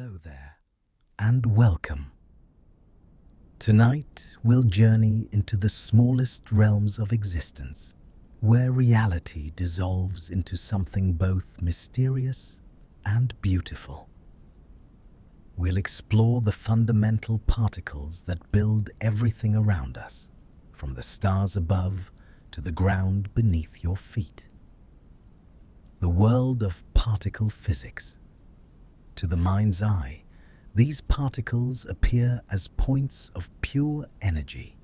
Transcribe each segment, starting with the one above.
Hello there, and welcome. Tonight, we'll journey into the smallest realms of existence, where reality dissolves into something both mysterious and beautiful. We'll explore the fundamental particles that build everything around us, from the stars above to the ground beneath your feet. The world of particle physics. To the mind's eye, these particles appear as points of pure energy,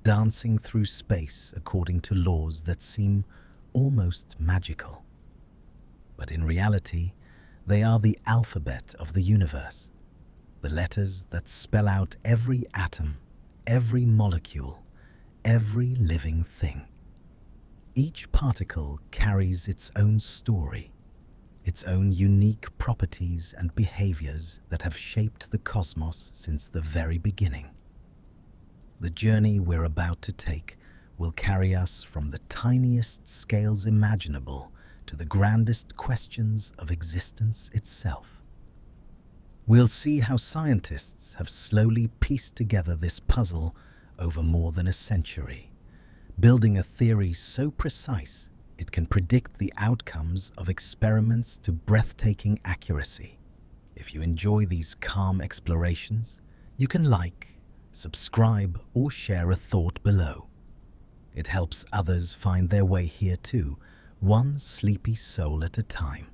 dancing through space according to laws that seem almost magical. But in reality, they are the alphabet of the universe, the letters that spell out every atom, every molecule, every living thing. Each particle carries its own story, its own unique properties and behaviors that have shaped the cosmos since the very beginning. The journey we're about to take will carry us from the tiniest scales imaginable to the grandest questions of existence itself. We'll see how scientists have slowly pieced together this puzzle over more than a century, building a theory so precise it can predict the outcomes of experiments to breathtaking accuracy. If you enjoy these calm explorations, you can like, subscribe, or share a thought below. It helps others find their way here too, one sleepy soul at a time.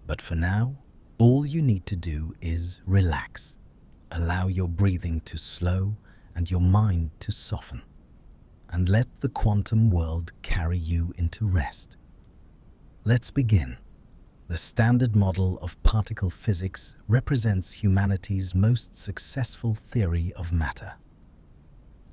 But for now, all you need to do is relax. Allow your breathing to slow and your mind to soften, and let the quantum world carry you into rest. Let's begin. The standard model of particle physics represents humanity's most successful theory of matter.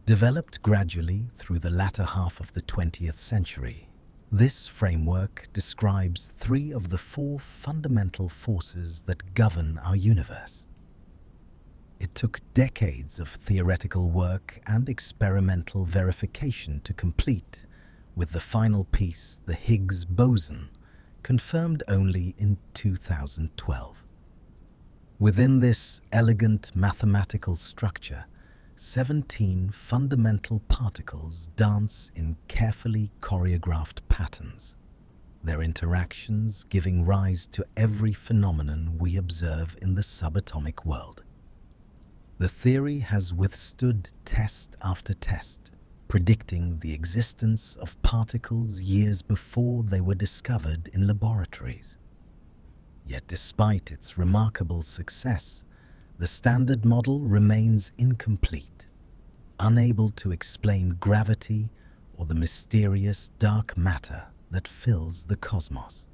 Developed gradually through the latter half of the 20th century, this framework describes three of the four fundamental forces that govern our universe. It took decades of theoretical work and experimental verification to complete, with the final piece, the Higgs boson, confirmed only in 2012. Within this elegant mathematical structure, 17 fundamental particles dance in carefully choreographed patterns, their interactions giving rise to every phenomenon we observe in the subatomic world. The theory has withstood test after test, predicting the existence of particles years before they were discovered in laboratories. Yet despite its remarkable success, the standard model remains incomplete, unable to explain gravity or the mysterious dark matter that fills the cosmos.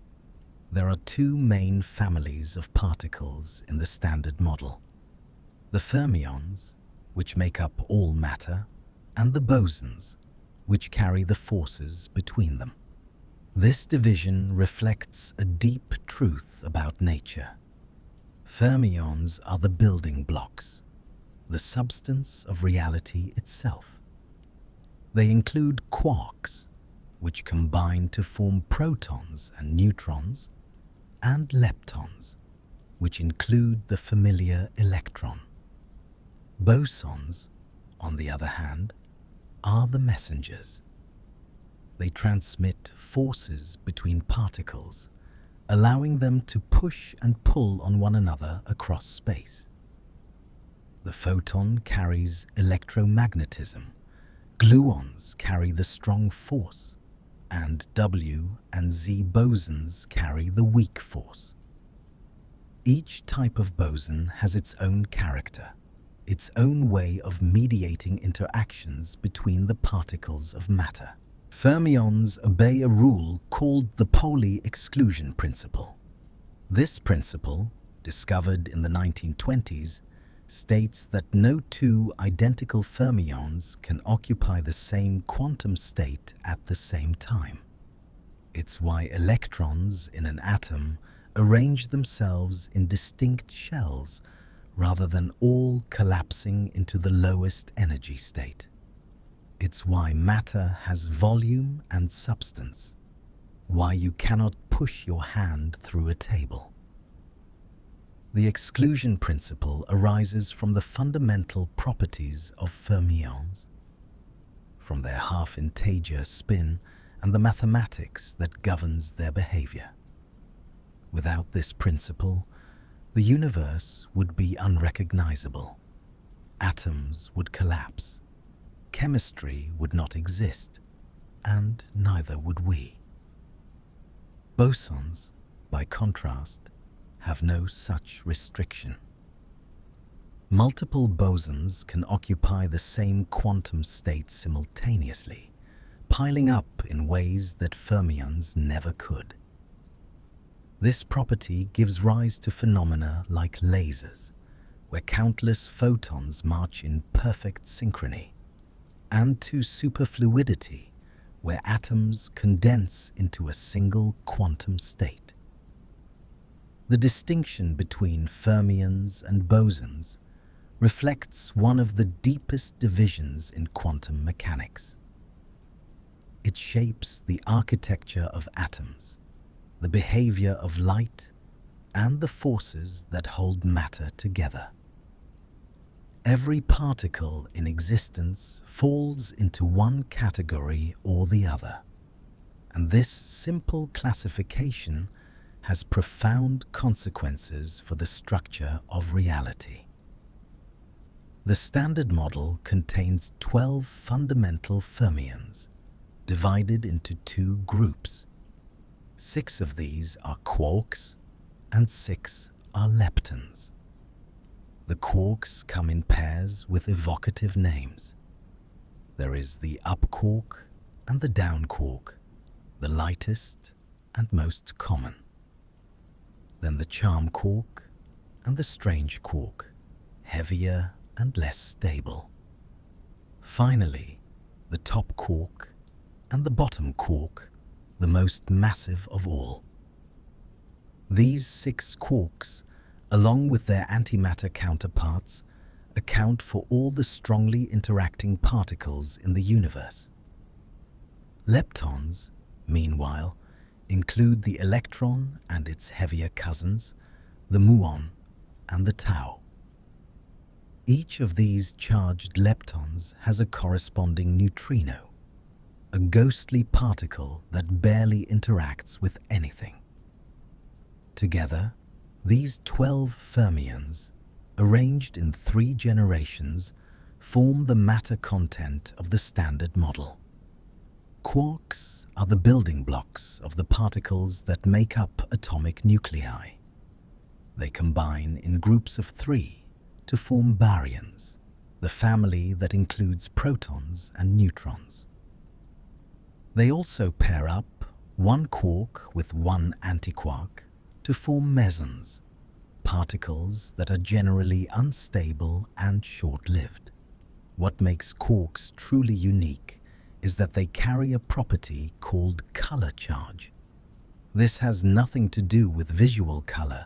There are two main families of particles in the standard model: the fermions, which make up all matter, and the bosons, which carry the forces between them. This division reflects a deep truth about nature. Fermions are the building blocks, the substance of reality itself. They include quarks, which combine to form protons and neutrons, and leptons, which include the familiar electron. Bosons, on the other hand, are the messengers. They transmit forces between particles, allowing them to push and pull on one another across space. The photon carries electromagnetism, gluons carry the strong force, and W and Z bosons carry the weak force. Each type of boson has its own character, its own way of mediating interactions between the particles of matter. Fermions obey a rule called the Pauli exclusion principle. This principle, discovered in the 1920s, states that no two identical fermions can occupy the same quantum state at the same time. It's why electrons in an atom arrange themselves in distinct shells rather than all collapsing into the lowest energy state. It's why matter has volume and substance, why you cannot push your hand through a table. The exclusion principle arises from the fundamental properties of fermions, from their half-integer spin and the mathematics that governs their behavior. Without this principle, the universe would be unrecognizable. Atoms would collapse, chemistry would not exist, and neither would we. Bosons, by contrast, have no such restriction. Multiple bosons can occupy the same quantum state simultaneously, piling up in ways that fermions never could. This property gives rise to phenomena like lasers, where countless photons march in perfect synchrony, and to superfluidity, where atoms condense into a single quantum state. The distinction between fermions and bosons reflects one of the deepest divisions in quantum mechanics. It shapes the architecture of atoms, the behavior of light, and the forces that hold matter together. Every particle in existence falls into one category or the other, and this simple classification has profound consequences for the structure of reality. The Standard Model contains 12 fundamental fermions, divided into two groups. 6 of these are quarks, and 6 are leptons. The quarks come in pairs with evocative names. There is the up quark and the down quark, the lightest and most common. Then the charm quark and the strange quark, heavier and less stable. Finally, the top quark and the bottom quark, the most massive of all. These 6 quarks, along with their antimatter counterparts, account for all the strongly interacting particles in the universe. Leptons, meanwhile, include the electron and its heavier cousins, the muon and the tau. Each of these charged leptons has a corresponding neutrino, a ghostly particle that barely interacts with anything. Together, these 12 fermions, arranged in 3 generations, form the matter content of the Standard Model. Quarks are the building blocks of the particles that make up atomic nuclei. They combine in groups of 3 to form baryons, the family that includes protons and neutrons. They also pair up one quark with one antiquark to form mesons, particles that are generally unstable and short-lived. What makes quarks truly unique is that they carry a property called color charge. This has nothing to do with visual color,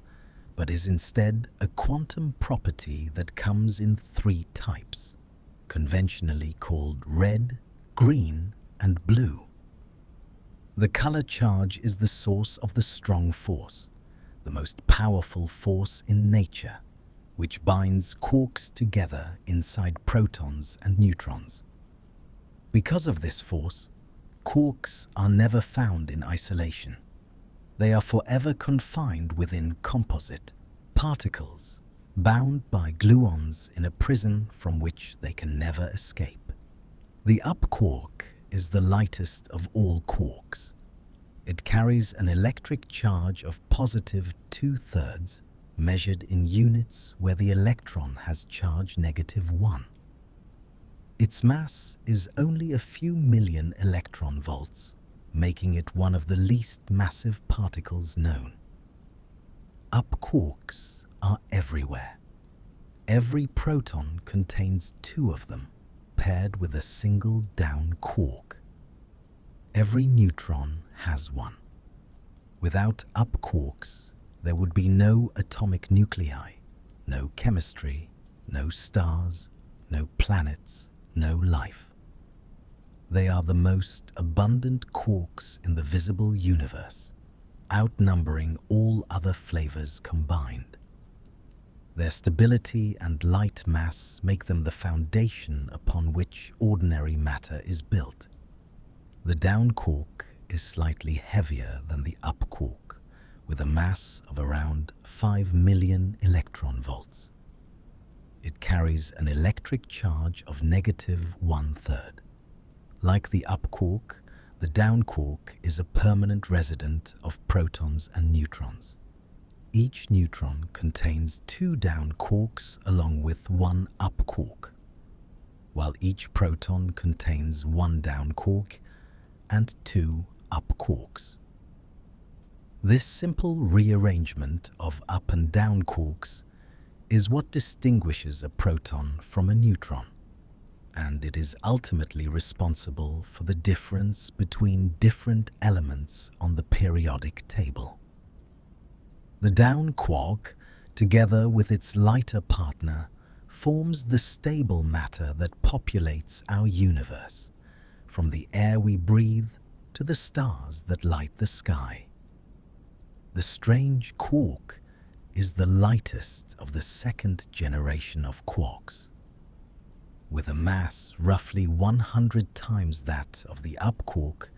but is instead a quantum property that comes in 3 types, conventionally called red, green, and blue. The color charge is the source of the strong force, the most powerful force in nature, which binds quarks together inside protons and neutrons. Because of this force, quarks are never found in isolation. They are forever confined within composite particles, bound by gluons in a prison from which they can never escape. The up quark is the lightest of all quarks. It carries an electric charge of positive 2/3, measured in units where the electron has charge -1. Its mass is only a few million electron volts, making it one of the least massive particles known. Up quarks are everywhere. Every proton contains 2 of them, paired with a single down quark. Every neutron has one. Without up quarks, there would be no atomic nuclei, no chemistry, no stars, no planets, no life. They are the most abundant quarks in the visible universe, outnumbering all other flavors combined. Their stability and light mass make them the foundation upon which ordinary matter is built. The down quark is slightly heavier than the up quark, with a mass of around 5 million electron volts. It carries an electric charge of negative 1/3. Like the up quark, the down quark is a permanent resident of protons and neutrons. Each neutron contains 2 down quarks along with 1 up quark, while each proton contains 1 down quark and 2 up quarks. This simple rearrangement of up and down quarks is what distinguishes a proton from a neutron, and it is ultimately responsible for the difference between different elements on the periodic table. The down quark, together with its lighter partner, forms the stable matter that populates our universe, from the air we breathe to the stars that light the sky. The strange quark is the lightest of the second generation of quarks. With a mass roughly 100 times that of the up quark,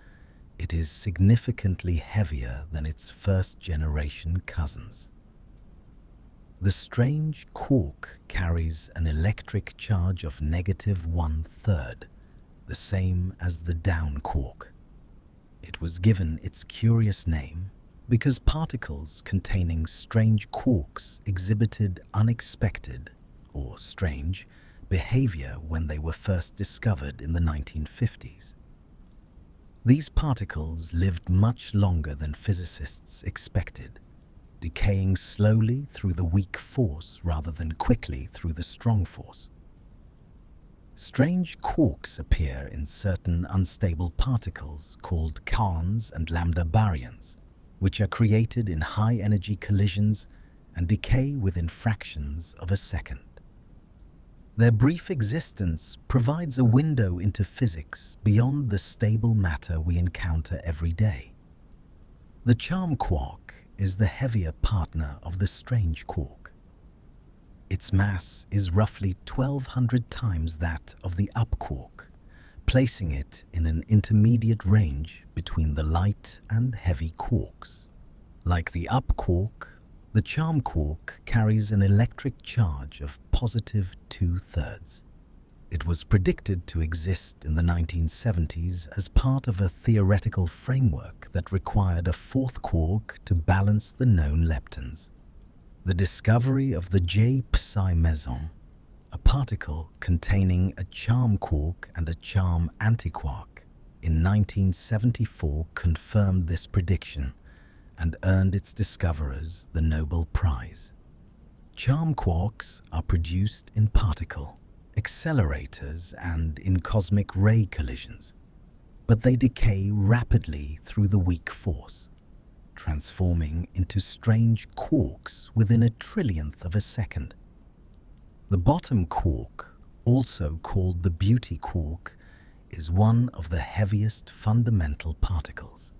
it is significantly heavier than its first generation cousins. The strange quark carries an electric charge of negative 1/3, the same as the down quark. It was given its curious name because particles containing strange quarks exhibited unexpected, or strange, behavior when they were first discovered in the 1950s. These particles lived much longer than physicists expected, decaying slowly through the weak force rather than quickly through the strong force. Strange quarks appear in certain unstable particles called quarks and lambda baryons, which are created in high-energy collisions and decay within fractions of a second. Their brief existence provides a window into physics beyond the stable matter we encounter every day. The charm quark is the heavier partner of the strange quark. Its mass is roughly 1,200 times that of the up quark, placing it in an intermediate range between the light and heavy quarks. Like the up quark, the charm quark carries an electric charge of positive 2/3. It was predicted to exist in the 1970s as part of a theoretical framework that required a fourth quark to balance the known leptons. The discovery of the J-psi meson, a particle containing a charm quark and a charm antiquark, in 1974 confirmed this prediction and earned its discoverers the Nobel Prize. Charm quarks are produced in particle accelerators and in cosmic ray collisions, but they decay rapidly through the weak force, transforming into strange quarks within a trillionth of a second. The bottom quark, also called the beauty quark, is one of the heaviest fundamental particles.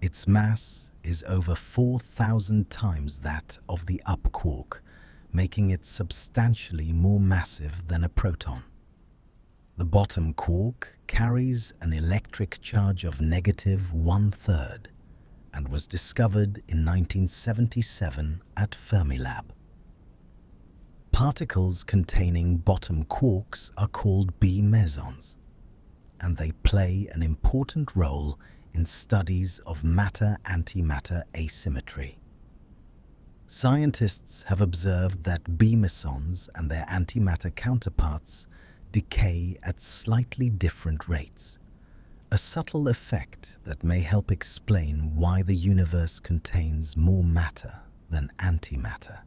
Its mass is over 4,000 times that of the up quark, making it substantially more massive than a proton. The bottom quark carries an electric charge of negative 1/3 and was discovered in 1977 at Fermilab. Particles containing bottom quarks are called B mesons, and they play an important role in studies of matter-antimatter asymmetry. Scientists have observed that B mesons and their antimatter counterparts decay at slightly different rates, a subtle effect that may help explain why the universe contains more matter than antimatter.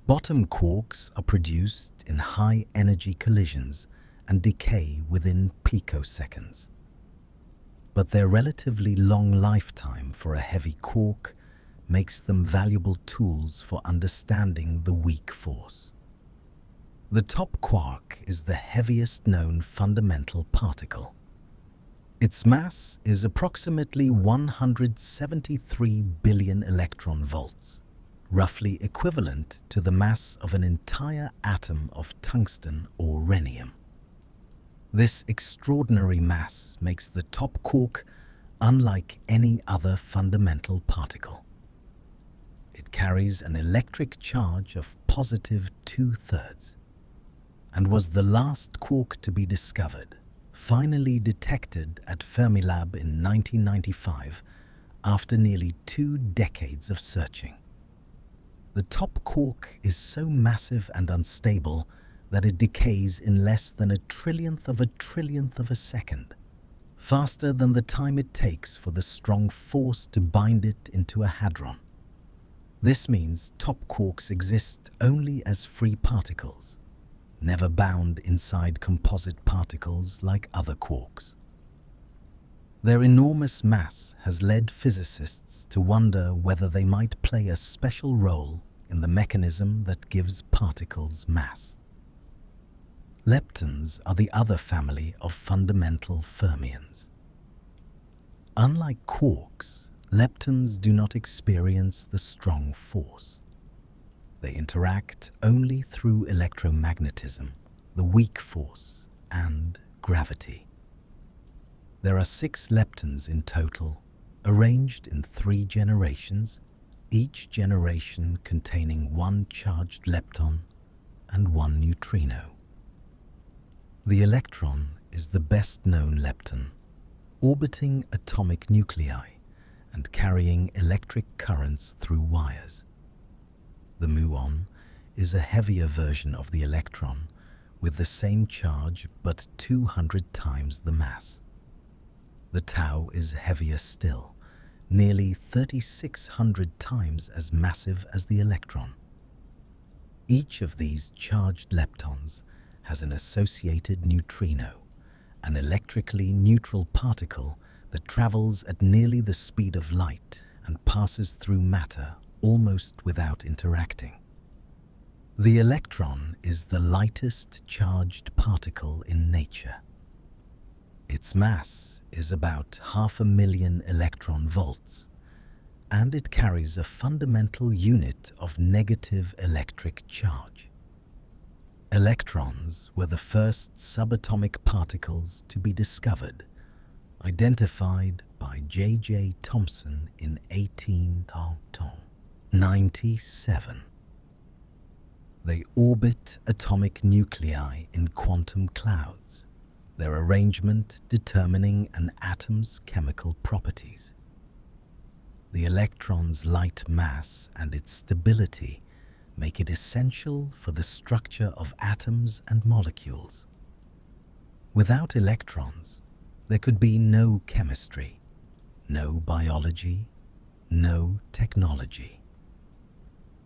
Bottom quarks are produced in high-energy collisions and decay within picoseconds. But their relatively long lifetime for a heavy quark makes them valuable tools for understanding the weak force. The top quark is the heaviest known fundamental particle. Its mass is approximately 173 billion electron volts, roughly equivalent to the mass of an entire atom of tungsten or rhenium. This extraordinary mass makes the top quark unlike any other fundamental particle. It carries an electric charge of positive 2/3 and was the last quark to be discovered, finally detected at Fermilab in 1995 after nearly 2 decades of searching. The top quark is so massive and unstable that it decays in less than a trillionth of a second, faster than the time it takes for the strong force to bind it into a hadron. This means top quarks exist only as free particles, never bound inside composite particles like other quarks. Their enormous mass has led physicists to wonder whether they might play a special role in the mechanism that gives particles mass. Leptons are the other family of fundamental fermions. Unlike quarks, leptons do not experience the strong force. They interact only through electromagnetism, the weak force, and gravity. There are 6 leptons in total, arranged in 3 generations, each generation containing 1 charged lepton and 1 neutrino. The electron is the best-known lepton, orbiting atomic nuclei and carrying electric currents through wires. The muon is a heavier version of the electron with the same charge but 200 times the mass. The tau is heavier still, nearly 3,600 times as massive as the electron. Each of these charged leptons has an associated neutrino, an electrically neutral particle that travels at nearly the speed of light and passes through matter almost without interacting. The electron is the lightest charged particle in nature. Its mass is about 500,000 electron volts, and it carries a fundamental unit of negative electric charge. Electrons were the first subatomic particles to be discovered, identified by J.J. Thomson in 1897. They orbit atomic nuclei in quantum clouds, their arrangement determining an atom's chemical properties. The electron's light mass and its stability make it essential for the structure of atoms and molecules. Without electrons, there could be no chemistry, no biology, no technology.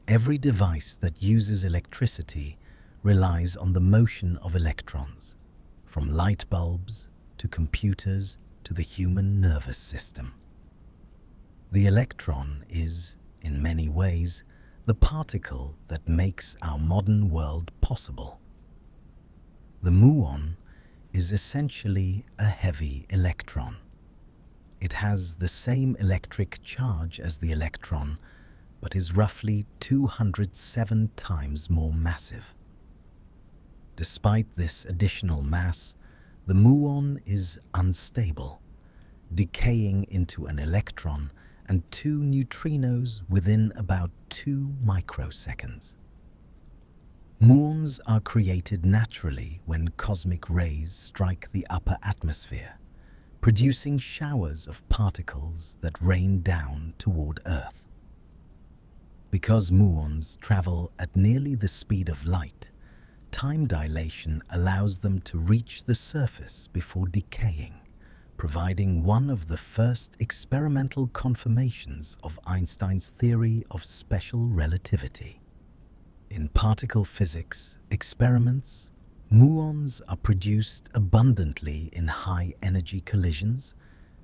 Every device that uses electricity relies on the motion of electrons, from light bulbs to computers to the human nervous system. The electron is, in many ways, the particle that makes our modern world possible. The muon is essentially a heavy electron. It has the same electric charge as the electron, but is roughly 207 times more massive. Despite this additional mass, the muon is unstable, decaying into an electron and 2 neutrinos within about 2 microseconds. Muons are created naturally when cosmic rays strike the upper atmosphere, producing showers of particles that rain down toward Earth. Because muons travel at nearly the speed of light, time dilation allows them to reach the surface before decaying, providing one of the first experimental confirmations of Einstein's theory of special relativity. In particle physics experiments, muons are produced abundantly in high-energy collisions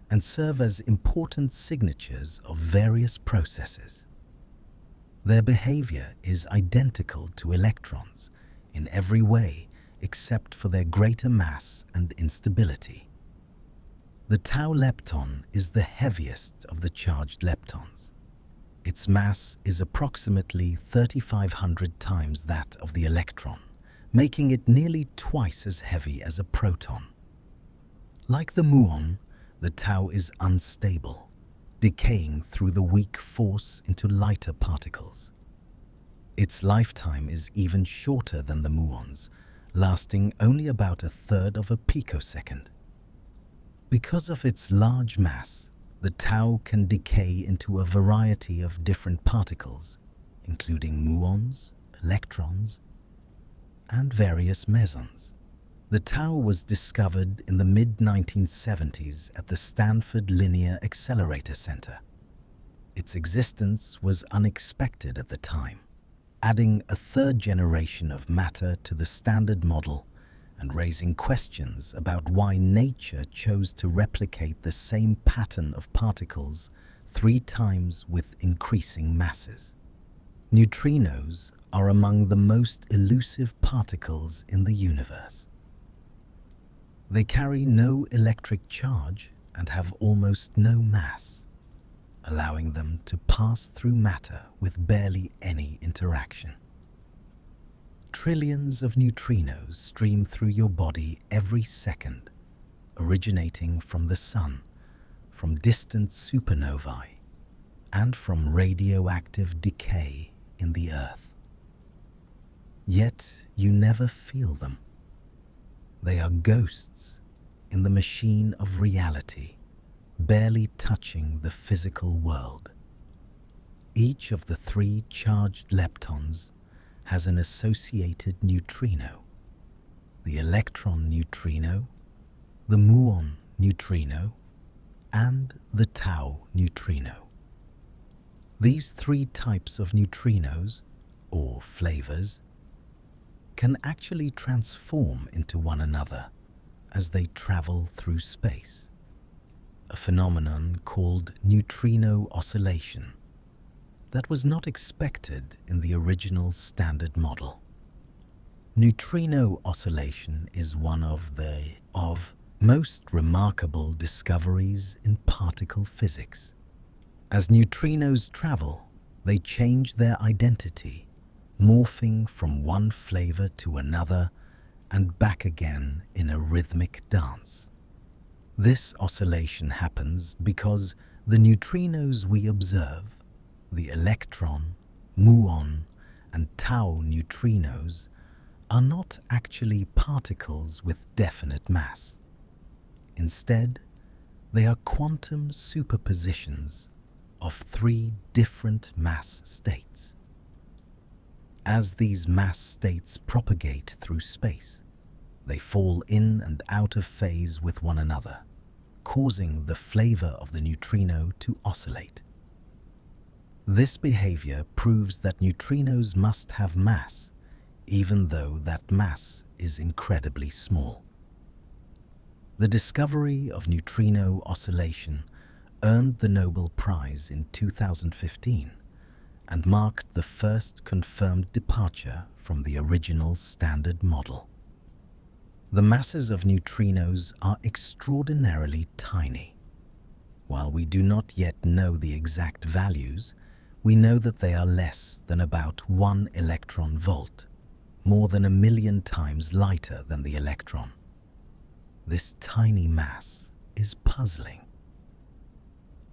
and serve as important signatures of various processes. Their behavior is identical to electrons in every way except for their greater mass and instability. The tau lepton is the heaviest of the charged leptons. Its mass is approximately 3,500 times that of the electron, making it nearly twice as heavy as a proton. Like the muon, the tau is unstable, decaying through the weak force into lighter particles. Its lifetime is even shorter than the muon's, lasting only about a third of a picosecond. Because of its large mass, the tau can decay into a variety of different particles, including muons, electrons, and various mesons. The tau was discovered in the mid-1970s at the Stanford Linear Accelerator Center. Its existence was unexpected at the time, adding a third generation of matter to the standard model and raising questions about why nature chose to replicate the same pattern of particles 3 times with increasing masses. Neutrinos are among the most elusive particles in the universe. They carry no electric charge and have almost no mass, allowing them to pass through matter with barely any interaction. Trillions of neutrinos stream through your body every second, originating from the sun, from distant supernovae, and from radioactive decay in the earth. Yet you never feel them. They are ghosts in the machine of reality, barely touching the physical world. Each of the 3 charged leptons has an associated neutrino: the electron neutrino, the muon neutrino, and the tau neutrino. These 3 types of neutrinos, or flavors, can actually transform into one another as they travel through space, a phenomenon called neutrino oscillation that was not expected in the original standard model. Neutrino oscillation is one of the most remarkable discoveries in particle physics. As neutrinos travel, they change their identity, morphing from one flavor to another and back again in a rhythmic dance. This oscillation happens because the neutrinos we observe, the electron, muon, and tau neutrinos, are not actually particles with definite mass. Instead, they are quantum superpositions of 3 different mass states. As these mass states propagate through space, they fall in and out of phase with one another, causing the flavor of the neutrino to oscillate. This behavior proves that neutrinos must have mass, even though that mass is incredibly small. The discovery of neutrino oscillation earned the Nobel Prize in 2015 and marked the first confirmed departure from the original standard model. The masses of neutrinos are extraordinarily tiny. While we do not yet know the exact values, we know that they are less than about 1 electron volt, more than 1,000,000 times lighter than the electron. This tiny mass is puzzling.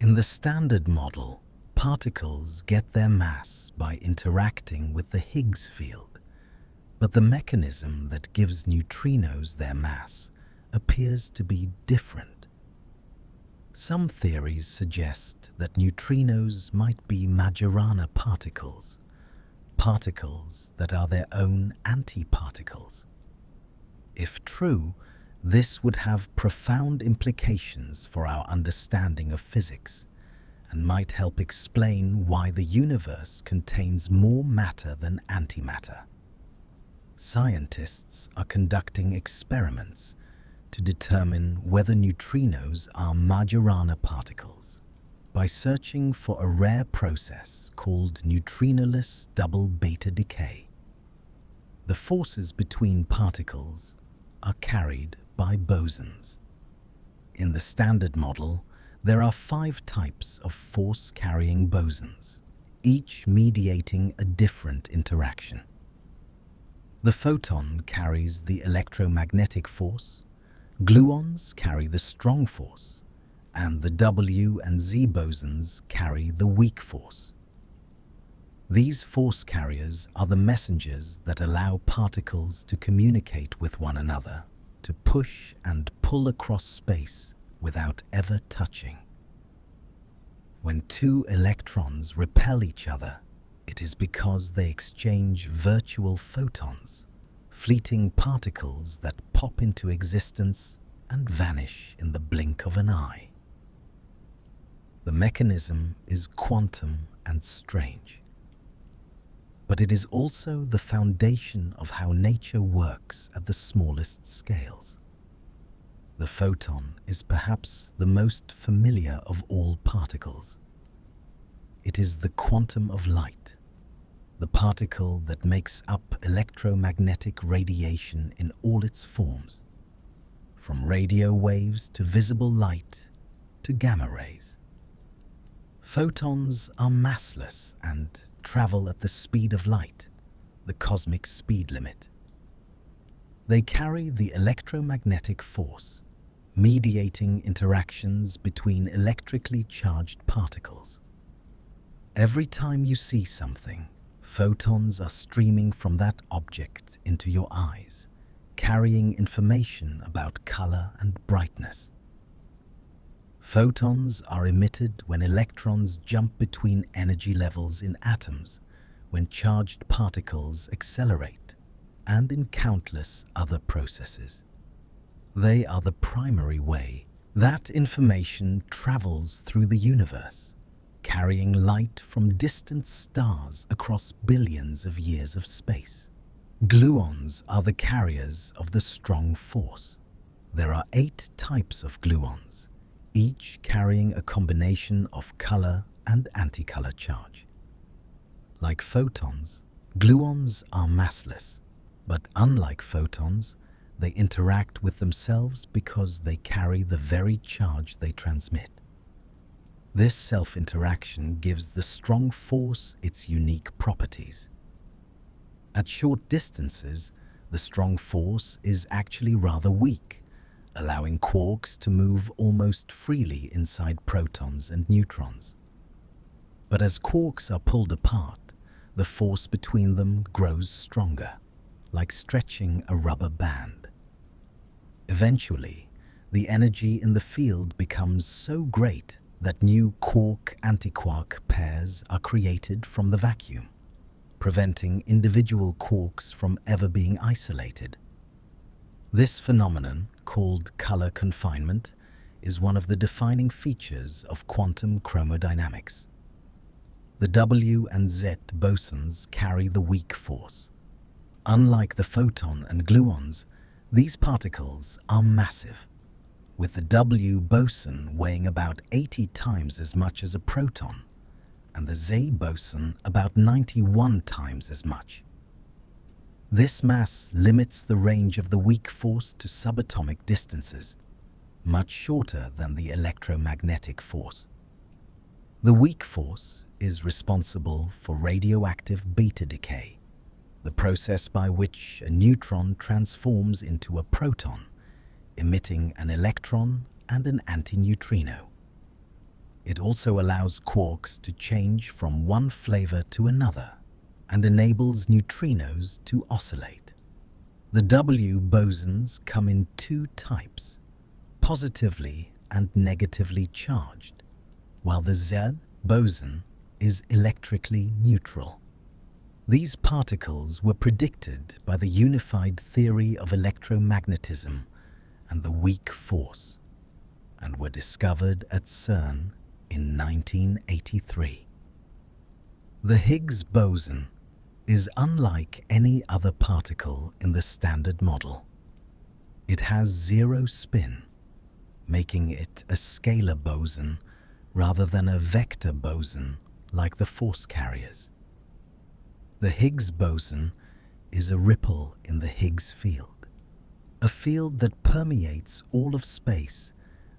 In the standard model, particles get their mass by interacting with the Higgs field, but the mechanism that gives neutrinos their mass appears to be different. Some theories suggest that neutrinos might be Majorana particles, particles that are their own antiparticles. If true, this would have profound implications for our understanding of physics and might help explain why the universe contains more matter than antimatter. Scientists are conducting experiments to determine whether neutrinos are Majorana particles by searching for a rare process called neutrinoless double beta decay. The forces between particles are carried by bosons. In the standard model, there are 5 types of force-carrying bosons, each mediating a different interaction. The photon carries the electromagnetic force, gluons carry the strong force, and the W and Z bosons carry the weak force. These force carriers are the messengers that allow particles to communicate with one another, to push and pull across space without ever touching. When two electrons repel each other, it is because they exchange virtual photons, fleeting particles that pop into existence and vanish in the blink of an eye. The mechanism is quantum and strange, but it is also the foundation of how nature works at the smallest scales. The photon is perhaps the most familiar of all particles. It is the quantum of light, the particle that makes up electromagnetic radiation in all its forms, from radio waves to visible light to gamma rays. Photons are massless and travel at the speed of light, the cosmic speed limit. They carry the electromagnetic force, mediating interactions between electrically charged particles. Every time you see something, photons are streaming from that object into your eyes, carrying information about color and brightness. Photons are emitted when electrons jump between energy levels in atoms, when charged particles accelerate, and in countless other processes. They are the primary way that information travels through the universe, carrying light from distant stars across billions of years of space. Gluons are the carriers of the strong force. There are 8 types of gluons, each carrying a combination of color and anticolor charge. Like photons, gluons are massless, but unlike photons, they interact with themselves because they carry the very charge they transmit. This self-interaction gives the strong force its unique properties. At short distances, the strong force is actually rather weak, allowing quarks to move almost freely inside protons and neutrons. But as quarks are pulled apart, the force between them grows stronger, like stretching a rubber band. Eventually, the energy in the field becomes so great that new quark-antiquark pairs are created from the vacuum, preventing individual quarks from ever being isolated. This phenomenon, called color confinement, is one of the defining features of quantum chromodynamics. The W and Z bosons carry the weak force. Unlike the photon and gluons, these particles are massive, with the W boson weighing about 80 times as much as a proton, and the Z boson about 91 times as much. This mass limits the range of the weak force to subatomic distances, much shorter than the electromagnetic force. The weak force is responsible for radioactive beta decay, the process by which a neutron transforms into a proton, emitting an electron and an antineutrino. It also allows quarks to change from one flavor to another and enables neutrinos to oscillate. The W bosons come in 2 types, positively and negatively charged, while the Z boson is electrically neutral. These particles were predicted by the unified theory of electromagnetism and the weak force, and were discovered at CERN in 1983. The Higgs boson is unlike any other particle in the Standard Model. It has 0 spin, making it a scalar boson rather than a vector boson like the force carriers. The Higgs boson is a ripple in the Higgs field, a field that permeates all of space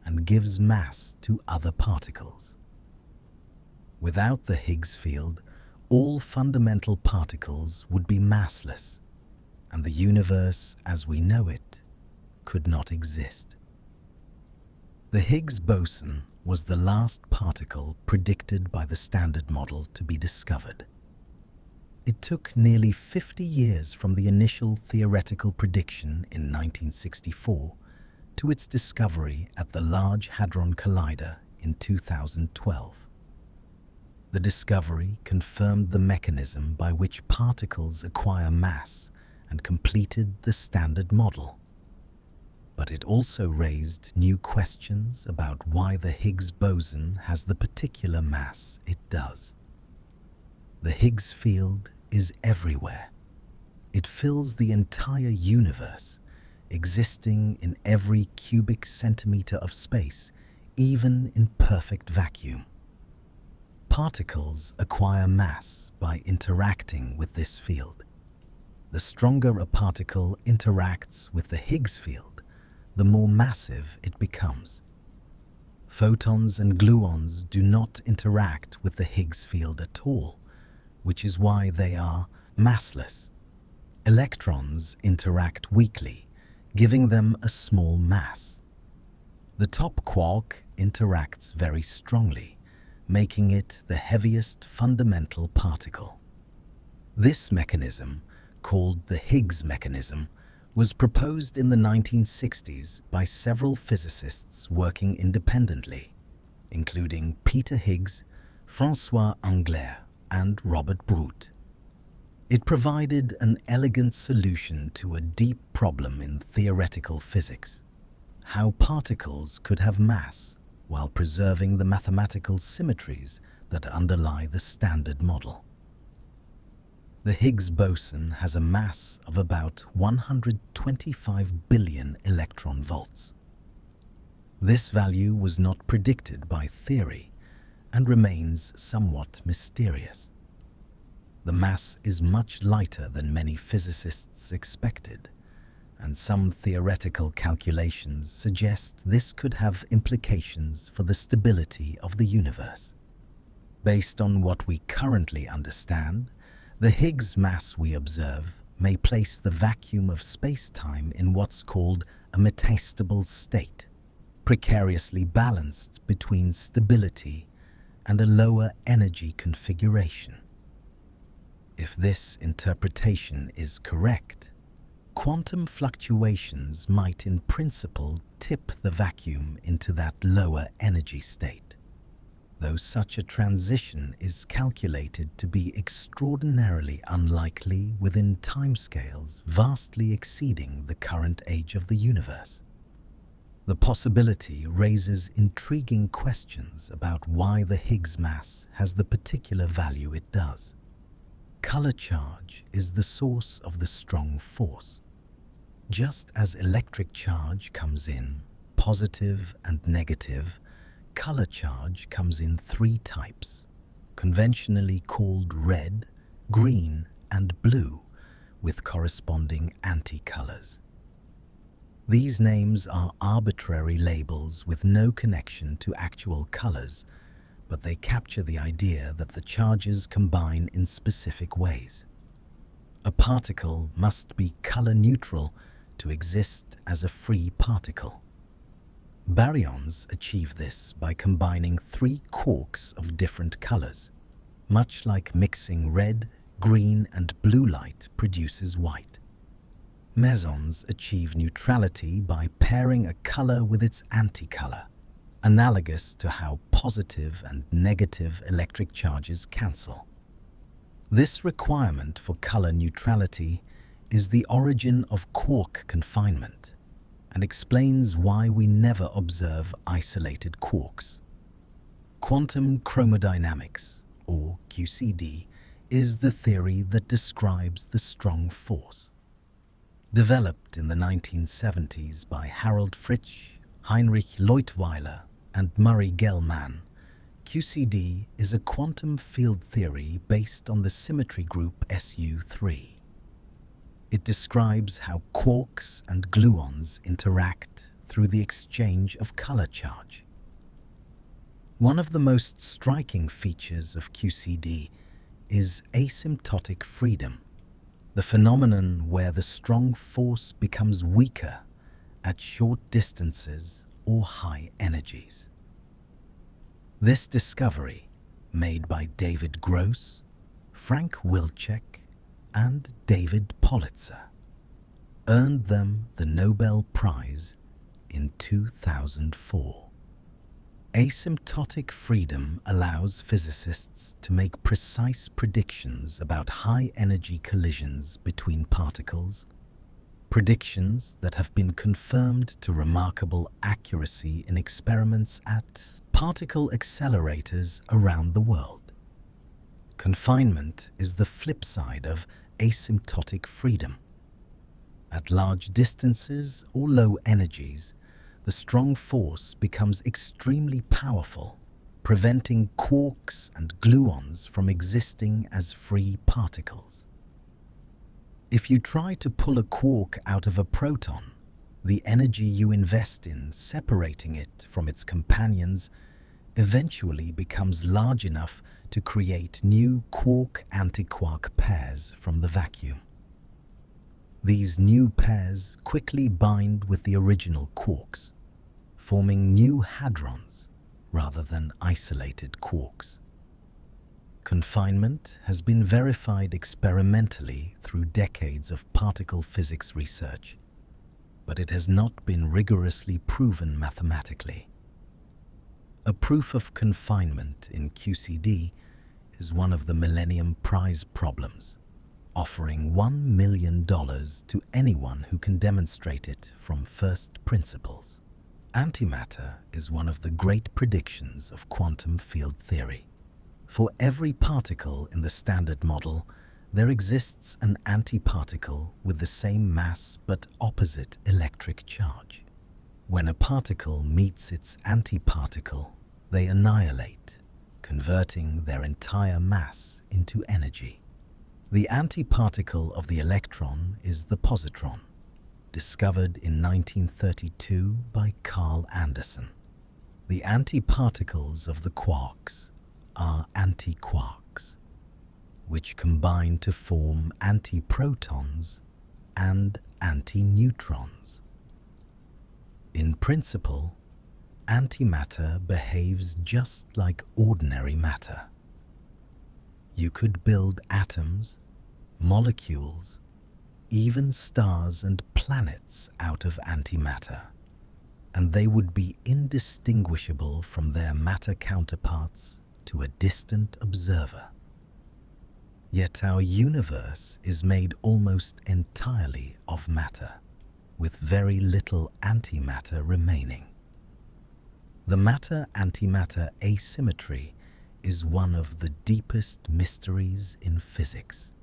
and gives mass to other particles. Without the Higgs field, all fundamental particles would be massless, and the universe as we know it could not exist. The Higgs boson was the last particle predicted by the Standard Model to be discovered. It took nearly 50 years from the initial theoretical prediction in 1964 to its discovery at the Large Hadron Collider in 2012. The discovery confirmed the mechanism by which particles acquire mass and completed the Standard Model. But it also raised new questions about why the Higgs boson has the particular mass it does. The Higgs field is everywhere. It fills the entire universe, existing in every cubic centimeter of space, even in perfect vacuum. Particles acquire mass by interacting with this field. The stronger a particle interacts with the Higgs field, the more massive it becomes. Photons and gluons do not interact with the Higgs field at all, which is why they are massless. Electrons interact weakly, giving them a small mass. The top quark interacts very strongly, making it the heaviest fundamental particle. This mechanism, called the Higgs mechanism, was proposed in the 1960s by several physicists working independently, including Peter Higgs, François Englert, and Robert Brute. It provided an elegant solution to a deep problem in theoretical physics: how particles could have mass while preserving the mathematical symmetries that underlie the Standard Model. The Higgs boson has a mass of about 125 billion electron volts. This value was not predicted by theory and remains somewhat mysterious. The mass is much lighter than many physicists expected, and some theoretical calculations suggest this could have implications for the stability of the universe. Based on what we currently understand, the Higgs mass we observe may place the vacuum of space-time in what's called a metastable state, precariously balanced between stability and a lower energy configuration. If this interpretation is correct, quantum fluctuations might in principle tip the vacuum into that lower energy state, though such a transition is calculated to be extraordinarily unlikely within timescales vastly exceeding the current age of the universe. The possibility raises intriguing questions about why the Higgs mass has the particular value it does. Color charge is the source of the strong force. Just as electric charge comes in, positive and negative, color charge comes in three types, conventionally called red, green, and blue, with corresponding anti-colors. These names are arbitrary labels with no connection to actual colors, but they capture the idea that the charges combine in specific ways. A particle must be color neutral to exist as a free particle. Baryons achieve this by combining three quarks of different colors, much like mixing red, green, and blue light produces white. Mesons achieve neutrality by pairing a color with its anticolor, analogous to how positive and negative electric charges cancel. This requirement for color neutrality is the origin of quark confinement and explains why we never observe isolated quarks. Quantum chromodynamics, or QCD, is the theory that describes the strong force. Developed in the 1970s by Harold Fritsch, Heinrich Leutwiler, and Murray Gell-Mann, QCD is a quantum field theory based on the symmetry group SU3. It describes how quarks and gluons interact through the exchange of color charge. One of the most striking features of QCD is asymptotic freedom, the phenomenon where the strong force becomes weaker at short distances or high energies. This discovery, made by David Gross, Frank Wilczek, and David Politzer, earned them the Nobel Prize in 2004. Asymptotic freedom allows physicists to make precise predictions about high-energy collisions between particles, predictions that have been confirmed to remarkable accuracy in experiments at particle accelerators around the world. Confinement is the flip side of asymptotic freedom. At large distances or low energies, the strong force becomes extremely powerful, preventing quarks and gluons from existing as free particles. If you try to pull a quark out of a proton, the energy you invest in separating it from its companions eventually becomes large enough to create new quark-antiquark pairs from the vacuum. These new pairs quickly bind with the original quarks, forming new hadrons rather than isolated quarks. Confinement has been verified experimentally through decades of particle physics research, but it has not been rigorously proven mathematically. A proof of confinement in QCD is one of the Millennium Prize problems, offering $1 million to anyone who can demonstrate it from first principles. Antimatter is one of the great predictions of quantum field theory. For every particle in the Standard Model, there exists an antiparticle with the same mass but opposite electric charge. When a particle meets its antiparticle, they annihilate, converting their entire mass into energy. The antiparticle of the electron is the positron, discovered in 1932 by Carl Anderson. The antiparticles of the quarks are antiquarks, which combine to form antiprotons and antineutrons. In principle, antimatter behaves just like ordinary matter. You could build atoms, molecules, even stars and planets out of antimatter, and they would be indistinguishable from their matter counterparts to a distant observer. Yet our universe is made almost entirely of matter, with very little antimatter remaining. The matter-antimatter asymmetry is one of the deepest mysteries in physics.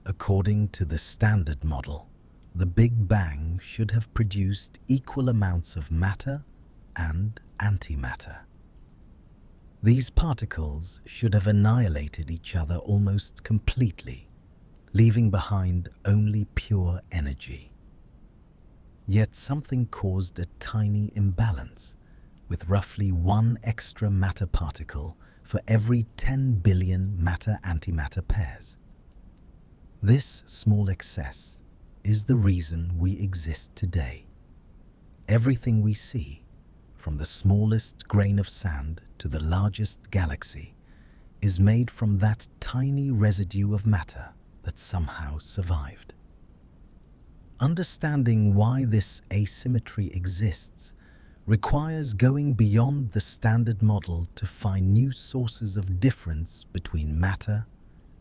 According to the Standard Model, the Big Bang should have produced equal amounts of matter and antimatter. These particles should have annihilated each other almost completely, leaving behind only pure energy. Yet something caused a tiny imbalance, with roughly one extra matter particle for every 10 billion matter-antimatter pairs. This small excess is the reason we exist today. Everything we see, from the smallest grain of sand to the largest galaxy, is made from that tiny residue of matter that somehow survived. Understanding why this asymmetry exists requires going beyond the Standard Model to find new sources of difference between matter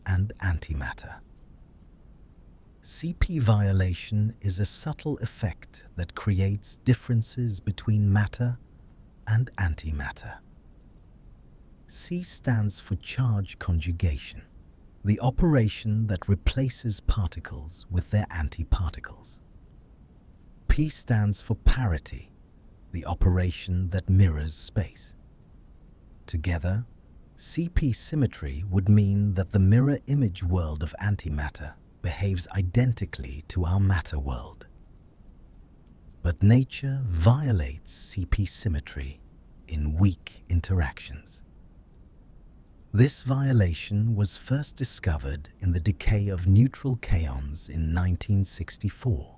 and antimatter. CP violation is a subtle effect that creates differences between matter and antimatter. C stands for charge conjugation, the operation that replaces particles with their antiparticles. P stands for parity, the operation that mirrors space. Together, CP symmetry would mean that the mirror image world of antimatter behaves identically to our matter world. But nature violates CP symmetry in weak interactions. This violation was first discovered in the decay of neutral kaons in 1964,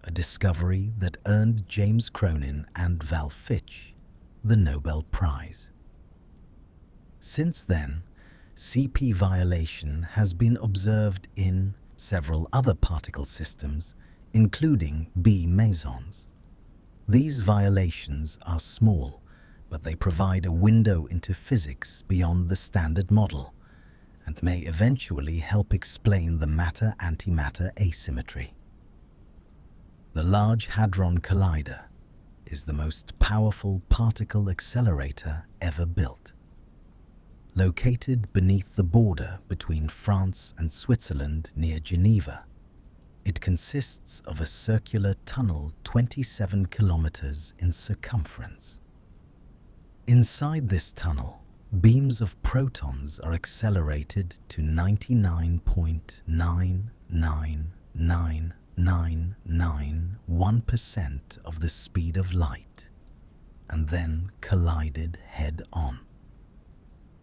a discovery that earned James Cronin and Val Fitch the Nobel Prize. Since then, CP violation has been observed in several other particle systems, including B mesons. These violations are small, but they provide a window into physics beyond the standard model and may eventually help explain the matter-antimatter asymmetry. The Large Hadron Collider is the most powerful particle accelerator ever built. Located beneath the border between France and Switzerland near Geneva, it consists of a circular tunnel 27 kilometers in circumference. Inside this tunnel, beams of protons are accelerated to 99.9999991% of the speed of light, and then collided head-on.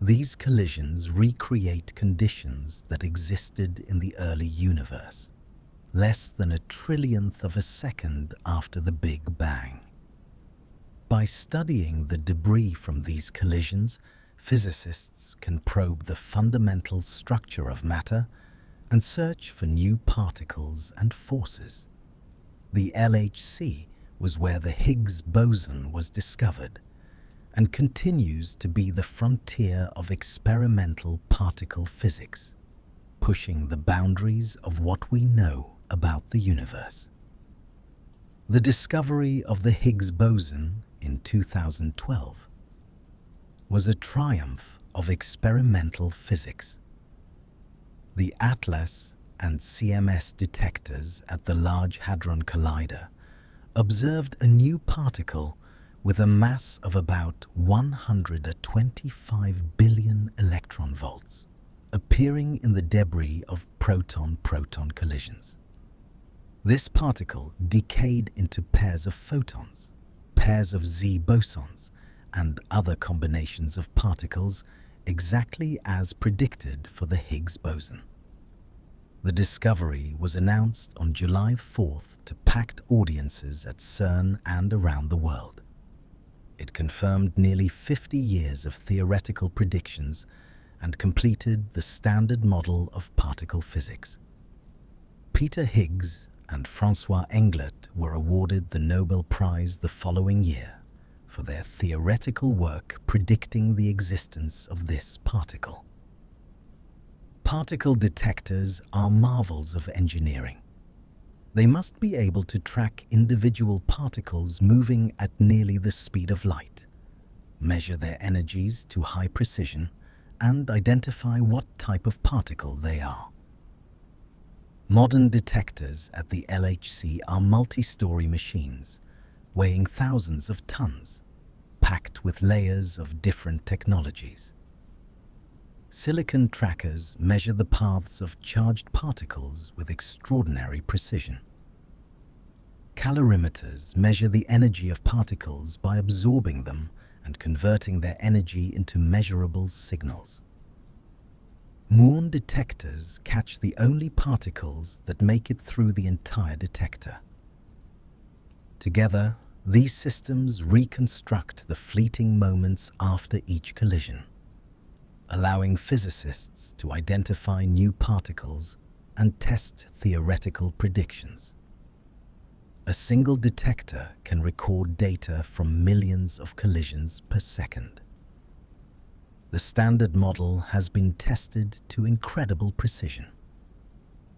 These collisions recreate conditions that existed in the early universe, less than a trillionth of a second after the Big Bang. By studying the debris from these collisions, physicists can probe the fundamental structure of matter and search for new particles and forces. The LHC was where the Higgs boson was discovered and continues to be the frontier of experimental particle physics, pushing the boundaries of what we know about the universe. The discovery of the Higgs boson in 2012 was a triumph of experimental physics. The ATLAS and CMS detectors at the Large Hadron Collider observed a new particle with a mass of about 125 billion electron volts, appearing in the debris of proton-proton collisions. This particle decayed into pairs of photons, pairs of Z bosons, and other combinations of particles exactly as predicted for the Higgs boson. The discovery was announced on July 4th to packed audiences at CERN and around the world. It confirmed nearly 50 years of theoretical predictions and completed the standard model of particle physics. Peter Higgs and Francois Englert were awarded the Nobel Prize the following year for their theoretical work predicting the existence of this particle. Particle detectors are marvels of engineering. They must be able to track individual particles moving at nearly the speed of light, measure their energies to high precision, and identify what type of particle they are. Modern detectors at the LHC are multi-story machines, weighing thousands of tons, packed with layers of different technologies. Silicon trackers measure the paths of charged particles with extraordinary precision. Calorimeters measure the energy of particles by absorbing them and converting their energy into measurable signals. Muon detectors catch the only particles that make it through the entire detector. Together, these systems reconstruct the fleeting moments after each collision, allowing physicists to identify new particles and test theoretical predictions. A single detector can record data from millions of collisions per second. The standard model has been tested to incredible precision.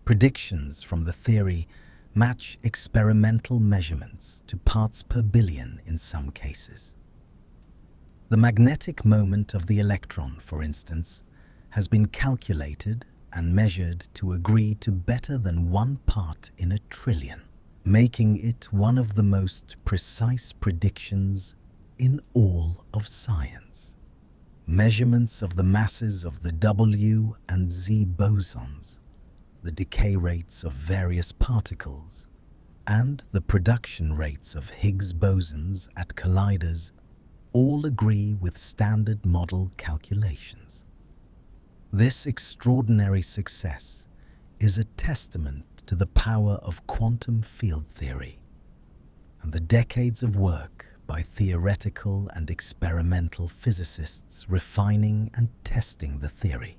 Predictions from the theory match experimental measurements to parts per billion in some cases. The magnetic moment of the electron, for instance, has been calculated and measured to agree to better than 1 part in a trillion, making it one of the most precise predictions in all of science. Measurements of the masses of the W and Z bosons, the decay rates of various particles, and the production rates of Higgs bosons at colliders all agree with standard model calculations. This extraordinary success is a testament to the power of quantum field theory and the decades of work by theoretical and experimental physicists refining and testing the theory.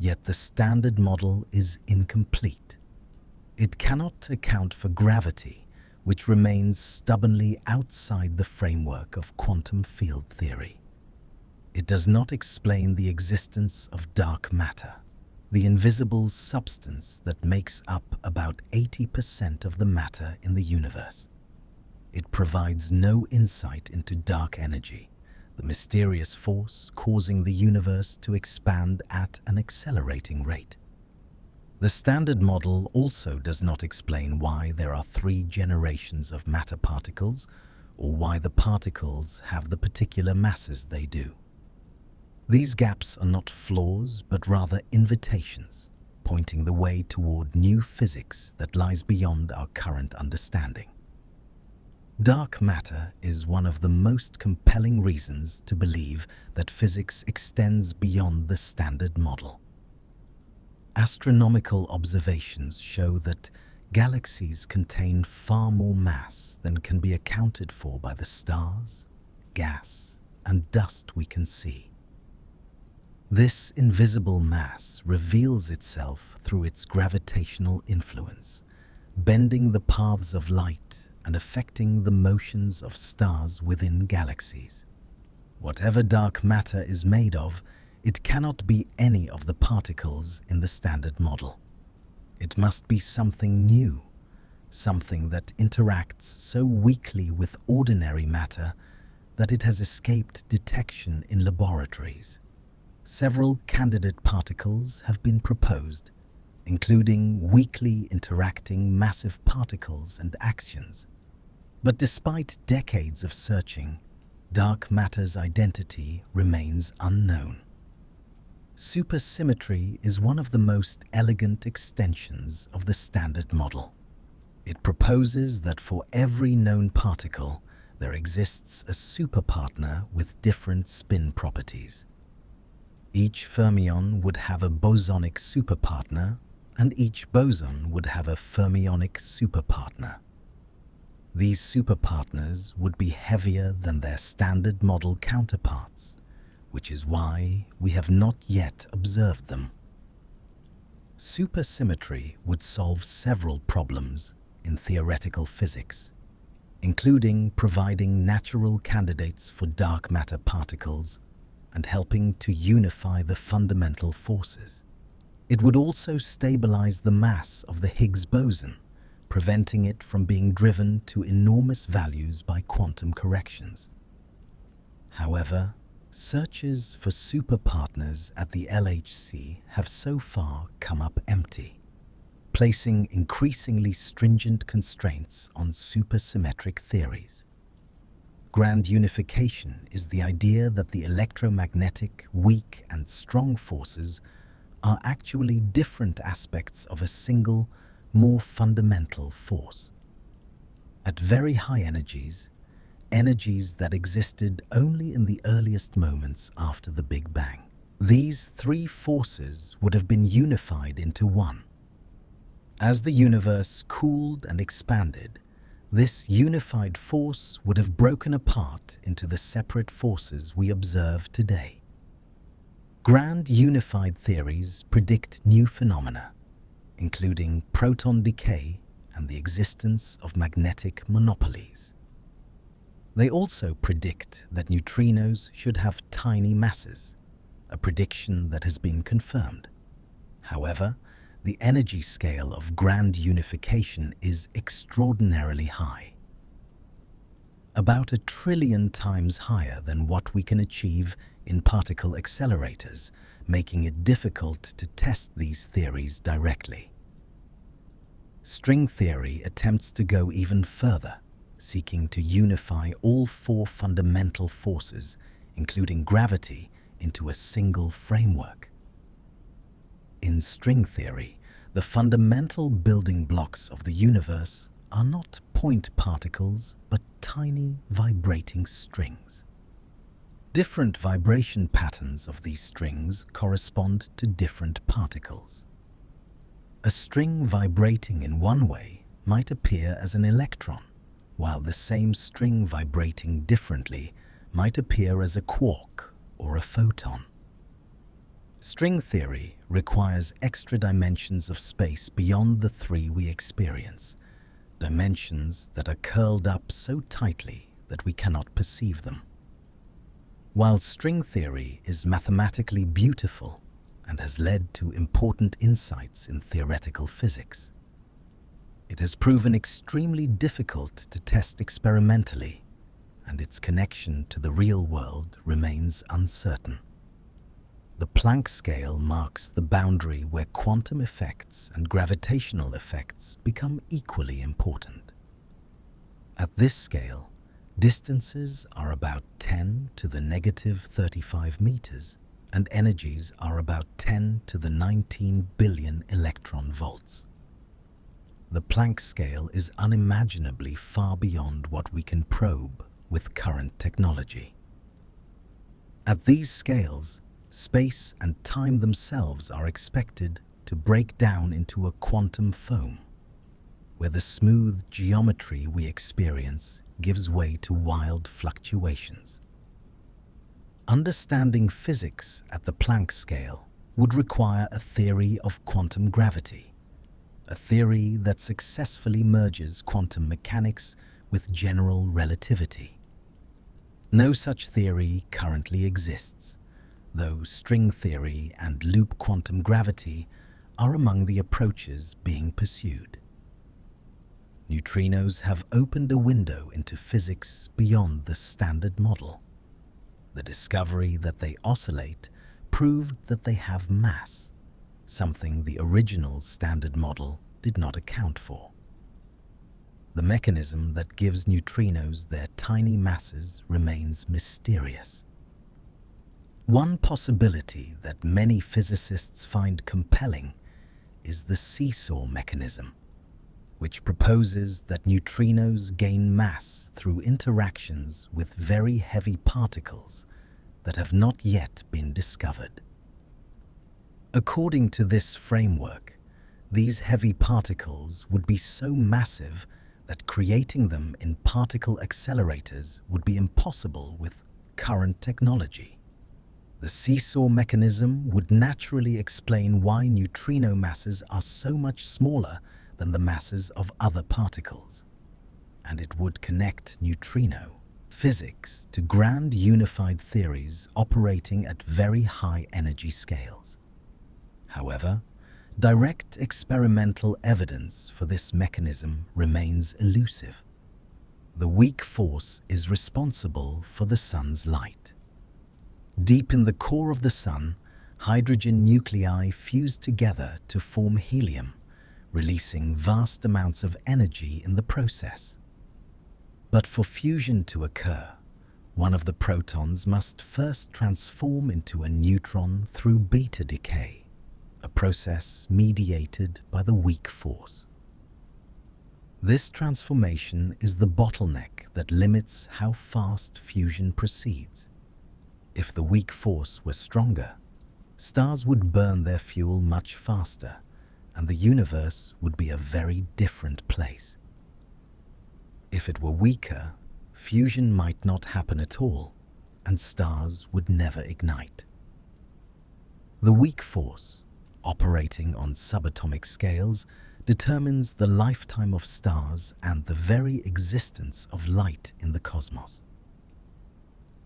Yet the Standard Model is incomplete. It cannot account for gravity, which remains stubbornly outside the framework of quantum field theory. It does not explain the existence of dark matter, the invisible substance that makes up about 80% of the matter in the universe. It provides no insight into dark energy, the mysterious force causing the universe to expand at an accelerating rate. The Standard Model also does not explain why there are 3 generations of matter particles, or why the particles have the particular masses they do. These gaps are not flaws, but rather invitations, pointing the way toward new physics that lies beyond our current understanding. Dark matter is one of the most compelling reasons to believe that physics extends beyond the Standard Model. Astronomical observations show that galaxies contain far more mass than can be accounted for by the stars, gas, and dust we can see. This invisible mass reveals itself through its gravitational influence, bending the paths of light and affecting the motions of stars within galaxies. Whatever dark matter is made of, it cannot be any of the particles in the Standard Model. It must be something new, something that interacts so weakly with ordinary matter that it has escaped detection in laboratories. Several candidate particles have been proposed, including weakly interacting massive particles and axions. But despite decades of searching, dark matter's identity remains unknown. Supersymmetry is one of the most elegant extensions of the Standard Model. It proposes that for every known particle, there exists a superpartner with different spin properties. Each fermion would have a bosonic superpartner, and each boson would have a fermionic superpartner. These superpartners would be heavier than their Standard Model counterparts, which is why we have not yet observed them. Supersymmetry would solve several problems in theoretical physics, including providing natural candidates for dark matter particles and helping to unify the fundamental forces. It would also stabilize the mass of the Higgs boson, preventing it from being driven to enormous values by quantum corrections. However, searches for superpartners at the LHC have so far come up empty, placing increasingly stringent constraints on supersymmetric theories. Grand unification is the idea that the electromagnetic, weak and strong forces are actually different aspects of a single, more fundamental force. At very high energies, energies that existed only in the earliest moments after the Big Bang, these 3 forces would have been unified into one. As the universe cooled and expanded, this unified force would have broken apart into the separate forces we observe today. Grand unified theories predict new phenomena, including proton decay and the existence of magnetic monopolies. They also predict that neutrinos should have tiny masses, a prediction that has been confirmed. However, the energy scale of grand unification is extraordinarily high, about 1 trillion times higher than what we can achieve in particle accelerators, making it difficult to test these theories directly. String theory attempts to go even further, seeking to unify all 4 fundamental forces, including gravity, into a single framework. In string theory, the fundamental building blocks of the universe are not point particles, but tiny vibrating strings. Different vibration patterns of these strings correspond to different particles. A string vibrating in one way might appear as an electron, while the same string vibrating differently might appear as a quark or a photon. String theory requires extra dimensions of space beyond the three we experience, dimensions that are curled up so tightly that we cannot perceive them. While string theory is mathematically beautiful and has led to important insights in theoretical physics, it has proven extremely difficult to test experimentally, and its connection to the real world remains uncertain. The Planck scale marks the boundary where quantum effects and gravitational effects become equally important. At this scale, distances are about 10 to the negative 35 meters, and energies are about 10 to the 19 billion electron volts. The Planck scale is unimaginably far beyond what we can probe with current technology. At these scales, space and time themselves are expected to break down into a quantum foam, where the smooth geometry we experience gives way to wild fluctuations. Understanding physics at the Planck scale would require a theory of quantum gravity, a theory that successfully merges quantum mechanics with general relativity. No such theory currently exists, though string theory and loop quantum gravity are among the approaches being pursued. Neutrinos have opened a window into physics beyond the standard model. The discovery that they oscillate proved that they have mass, something the original standard model did not account for. The mechanism that gives neutrinos their tiny masses remains mysterious. One possibility that many physicists find compelling is the seesaw mechanism, which proposes that neutrinos gain mass through interactions with very heavy particles that have not yet been discovered. According to this framework, these heavy particles would be so massive that creating them in particle accelerators would be impossible with current technology. The seesaw mechanism would naturally explain why neutrino masses are so much smaller than the masses of other particles, and it would connect neutrino physics to grand unified theories operating at very high energy scales. However, direct experimental evidence for this mechanism remains elusive. The weak force is responsible for the sun's light. Deep in the core of the sun, hydrogen nuclei fuse together to form helium, releasing vast amounts of energy in the process. But for fusion to occur, one of the protons must first transform into a neutron through beta decay, a process mediated by the weak force. This transformation is the bottleneck that limits how fast fusion proceeds. If the weak force were stronger, stars would burn their fuel much faster, and the universe would be a very different place. If it were weaker, fusion might not happen at all, and stars would never ignite. The weak force, operating on subatomic scales, determines the lifetime of stars and the very existence of light in the cosmos.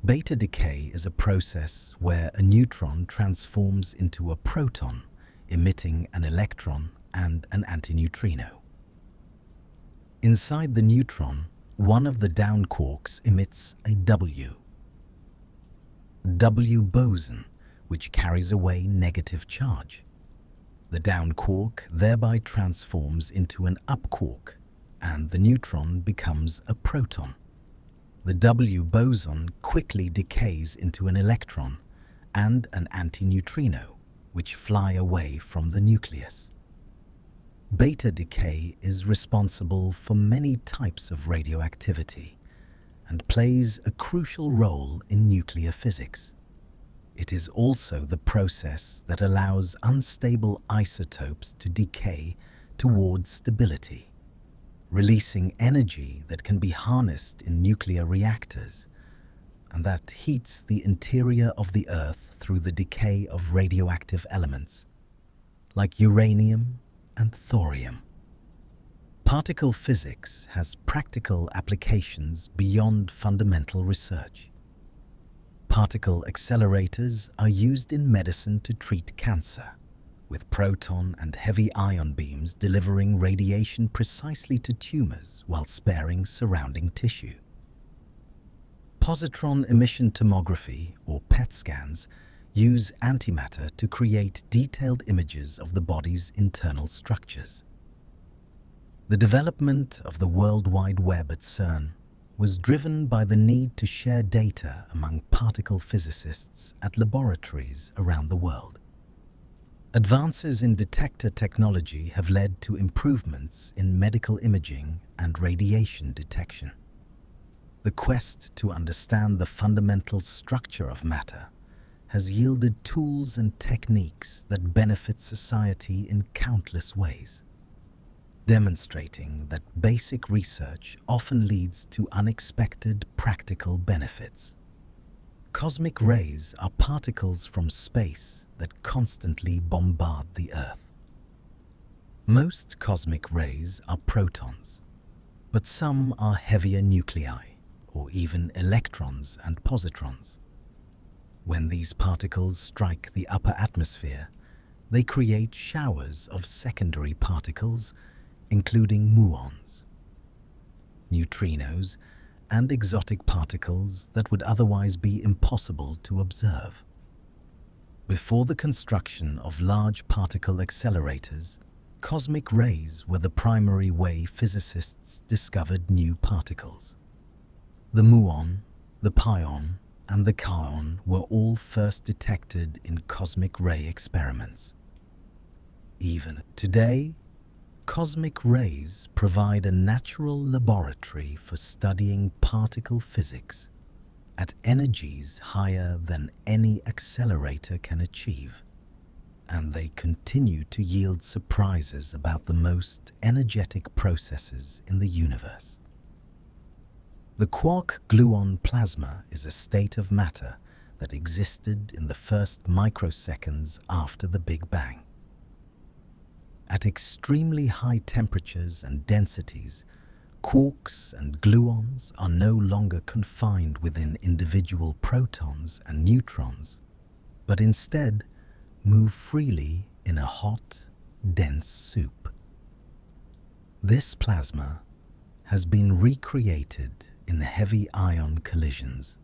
Beta decay is a process where a neutron transforms into a proton, emitting an electron and an antineutrino. Inside the neutron, one of the down quarks emits a W boson, which carries away negative charge. The down quark thereby transforms into an up quark, and the neutron becomes a proton. The W boson quickly decays into an electron and an antineutrino, which fly away from the nucleus. Beta decay is responsible for many types of radioactivity, and plays a crucial role in nuclear physics. It is also the process that allows unstable isotopes to decay towards stability, releasing energy that can be harnessed in nuclear reactors, and that heats the interior of the Earth through the decay of radioactive elements, like uranium and thorium. Particle physics has practical applications beyond fundamental research. Particle accelerators are used in medicine to treat cancer, with proton and heavy ion beams delivering radiation precisely to tumors while sparing surrounding tissue. Positron emission tomography, or PET scans, use antimatter to create detailed images of the body's internal structures. The development of the World Wide Web at CERN was driven by the need to share data among particle physicists at laboratories around the world. Advances in detector technology have led to improvements in medical imaging and radiation detection. The quest to understand the fundamental structure of matter has yielded tools and techniques that benefit society in countless ways, demonstrating that basic research often leads to unexpected practical benefits. Cosmic rays are particles from space that constantly bombard the Earth. Most cosmic rays are protons, but some are heavier nuclei, or even electrons and positrons. When these particles strike the upper atmosphere, they create showers of secondary particles, including muons, neutrinos, and exotic particles that would otherwise be impossible to observe. Before the construction of large particle accelerators, cosmic rays were the primary way physicists discovered new particles. The muon, the pion, and the kaon were all first detected in cosmic ray experiments. Even today, cosmic rays provide a natural laboratory for studying particle physics at energies higher than any accelerator can achieve, and they continue to yield surprises about the most energetic processes in the universe. The quark-gluon plasma is a state of matter that existed in the first microseconds after the Big Bang. At extremely high temperatures and densities, quarks and gluons are no longer confined within individual protons and neutrons, but instead move freely in a hot, dense soup. This plasma has been recreated in heavy ion collisions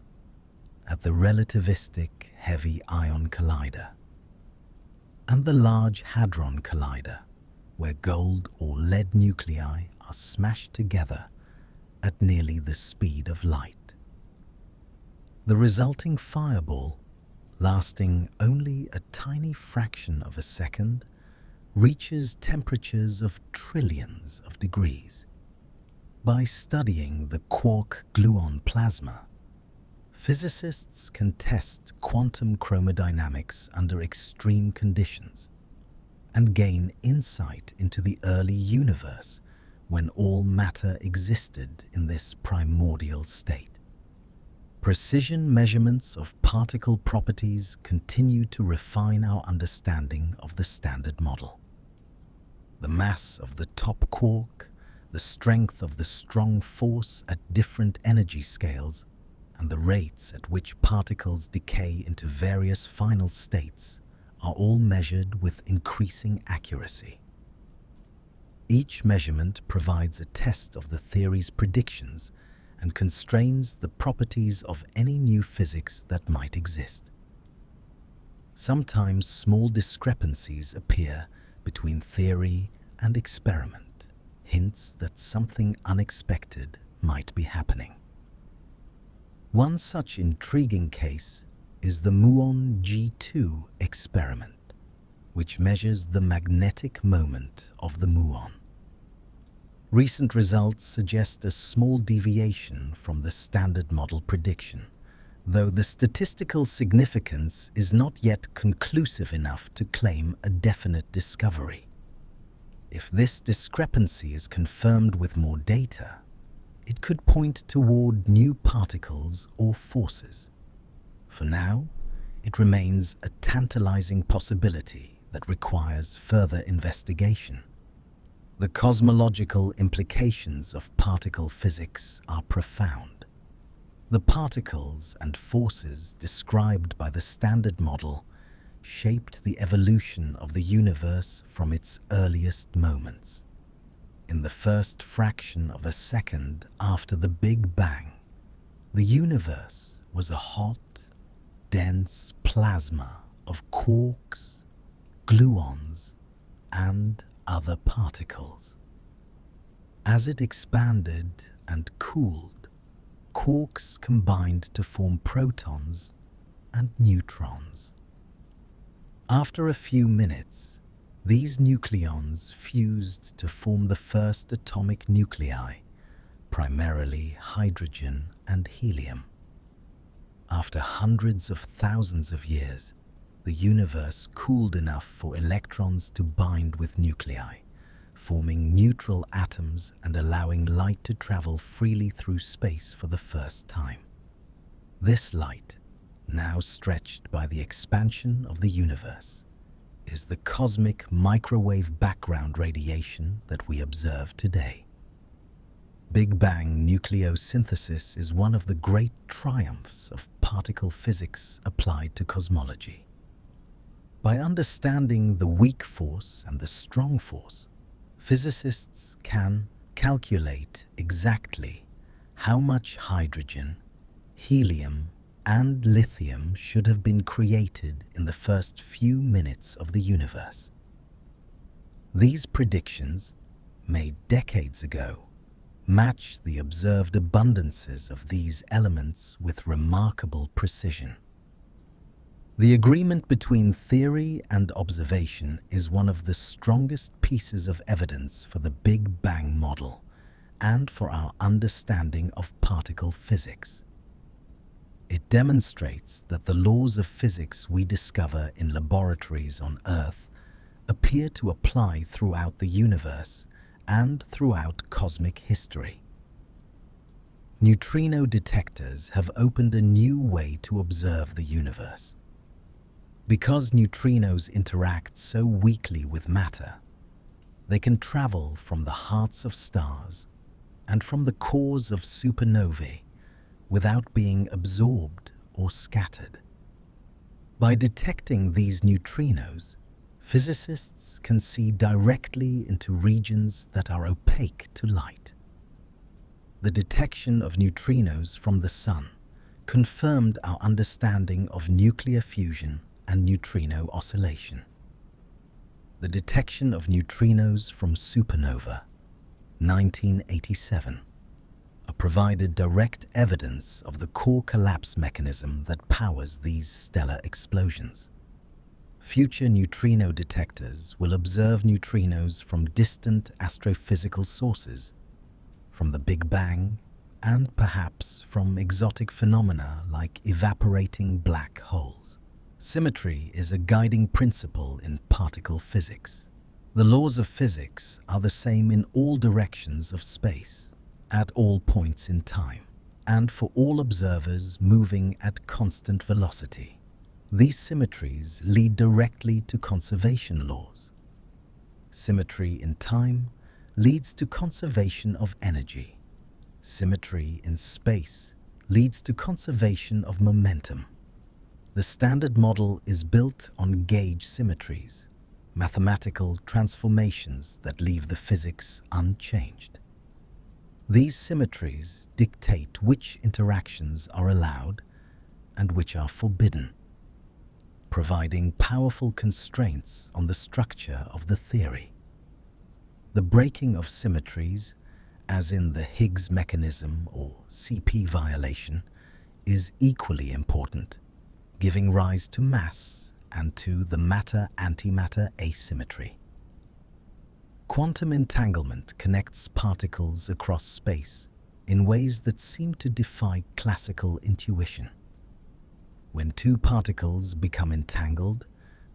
at the relativistic heavy ion collider and the Large Hadron Collider, where gold or lead nuclei are smashed together at nearly the speed of light. The resulting fireball, lasting only a tiny fraction of a second, reaches temperatures of trillions of degrees. By studying the quark-gluon plasma, physicists can test quantum chromodynamics under extreme conditions and gain insight into the early universe when all matter existed in this primordial state. Precision measurements of particle properties continue to refine our understanding of the Standard Model. The mass of the top quark, the strength of the strong force at different energy scales, and the rates at which particles decay into various final states are all measured with increasing accuracy. Each measurement provides a test of the theory's predictions and constrains the properties of any new physics that might exist. Sometimes small discrepancies appear between theory and experiment, hints that something unexpected might be happening. One such intriguing case is the muon G2 experiment, which measures the magnetic moment of the muon. Recent results suggest a small deviation from the standard model prediction, though the statistical significance is not yet conclusive enough to claim a definite discovery. If this discrepancy is confirmed with more data, it could point toward new particles or forces. For now, it remains a tantalizing possibility that requires further investigation. The cosmological implications of particle physics are profound. The particles and forces described by the Standard Model shaped the evolution of the universe from its earliest moments. In the first fraction of a second after the Big Bang, the universe was a hot, dense plasma of quarks, gluons, and other particles. As it expanded and cooled, quarks combined to form protons and neutrons. After a few minutes, these nucleons fused to form the first atomic nuclei, primarily hydrogen and helium. After hundreds of thousands of years, the universe cooled enough for electrons to bind with nuclei, forming neutral atoms and allowing light to travel freely through space for the first time. This light, now stretched by the expansion of the universe, is the cosmic microwave background radiation that we observe today. Big Bang nucleosynthesis is one of the great triumphs of particle physics applied to cosmology. By understanding the weak force and the strong force, physicists can calculate exactly how much hydrogen, helium, and lithium should have been created in the first few minutes of the universe. These predictions, made decades ago, match the observed abundances of these elements with remarkable precision. The agreement between theory and observation is one of the strongest pieces of evidence for the Big Bang model and for our understanding of particle physics. It demonstrates that the laws of physics we discover in laboratories on Earth appear to apply throughout the universe and throughout cosmic history. Neutrino detectors have opened a new way to observe the universe. Because neutrinos interact so weakly with matter, they can travel from the hearts of stars and from the cores of supernovae without being absorbed or scattered. By detecting these neutrinos, physicists can see directly into regions that are opaque to light. The detection of neutrinos from the Sun confirmed our understanding of nuclear fusion and neutrino oscillation. The detection of neutrinos from supernova, 1987, provided direct evidence of the core collapse mechanism that powers these stellar explosions. Future neutrino detectors will observe neutrinos from distant astrophysical sources, from the Big Bang, and perhaps from exotic phenomena like evaporating black holes. Symmetry is a guiding principle in particle physics. The laws of physics are the same in all directions of space, at all points in time, and for all observers moving at constant velocity. These symmetries lead directly to conservation laws. Symmetry in time leads to conservation of energy. Symmetry in space leads to conservation of momentum. The Standard Model is built on gauge symmetries, mathematical transformations that leave the physics unchanged. These symmetries dictate which interactions are allowed and which are forbidden, providing powerful constraints on the structure of the theory. The breaking of symmetries, as in the Higgs mechanism or CP violation, is equally important, giving rise to mass and to the matter-antimatter asymmetry. Quantum entanglement connects particles across space in ways that seem to defy classical intuition. When two particles become entangled,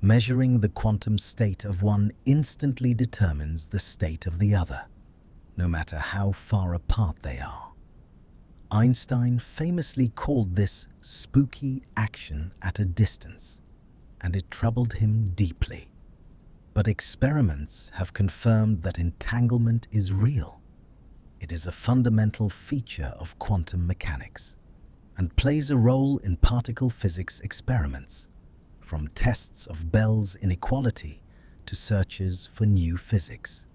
measuring the quantum state of one instantly determines the state of the other, no matter how far apart they are. Einstein famously called this spooky action at a distance, and it troubled him deeply. But experiments have confirmed that entanglement is real. It is a fundamental feature of quantum mechanics and plays a role in particle physics experiments, from tests of Bell's inequality to searches for new physics.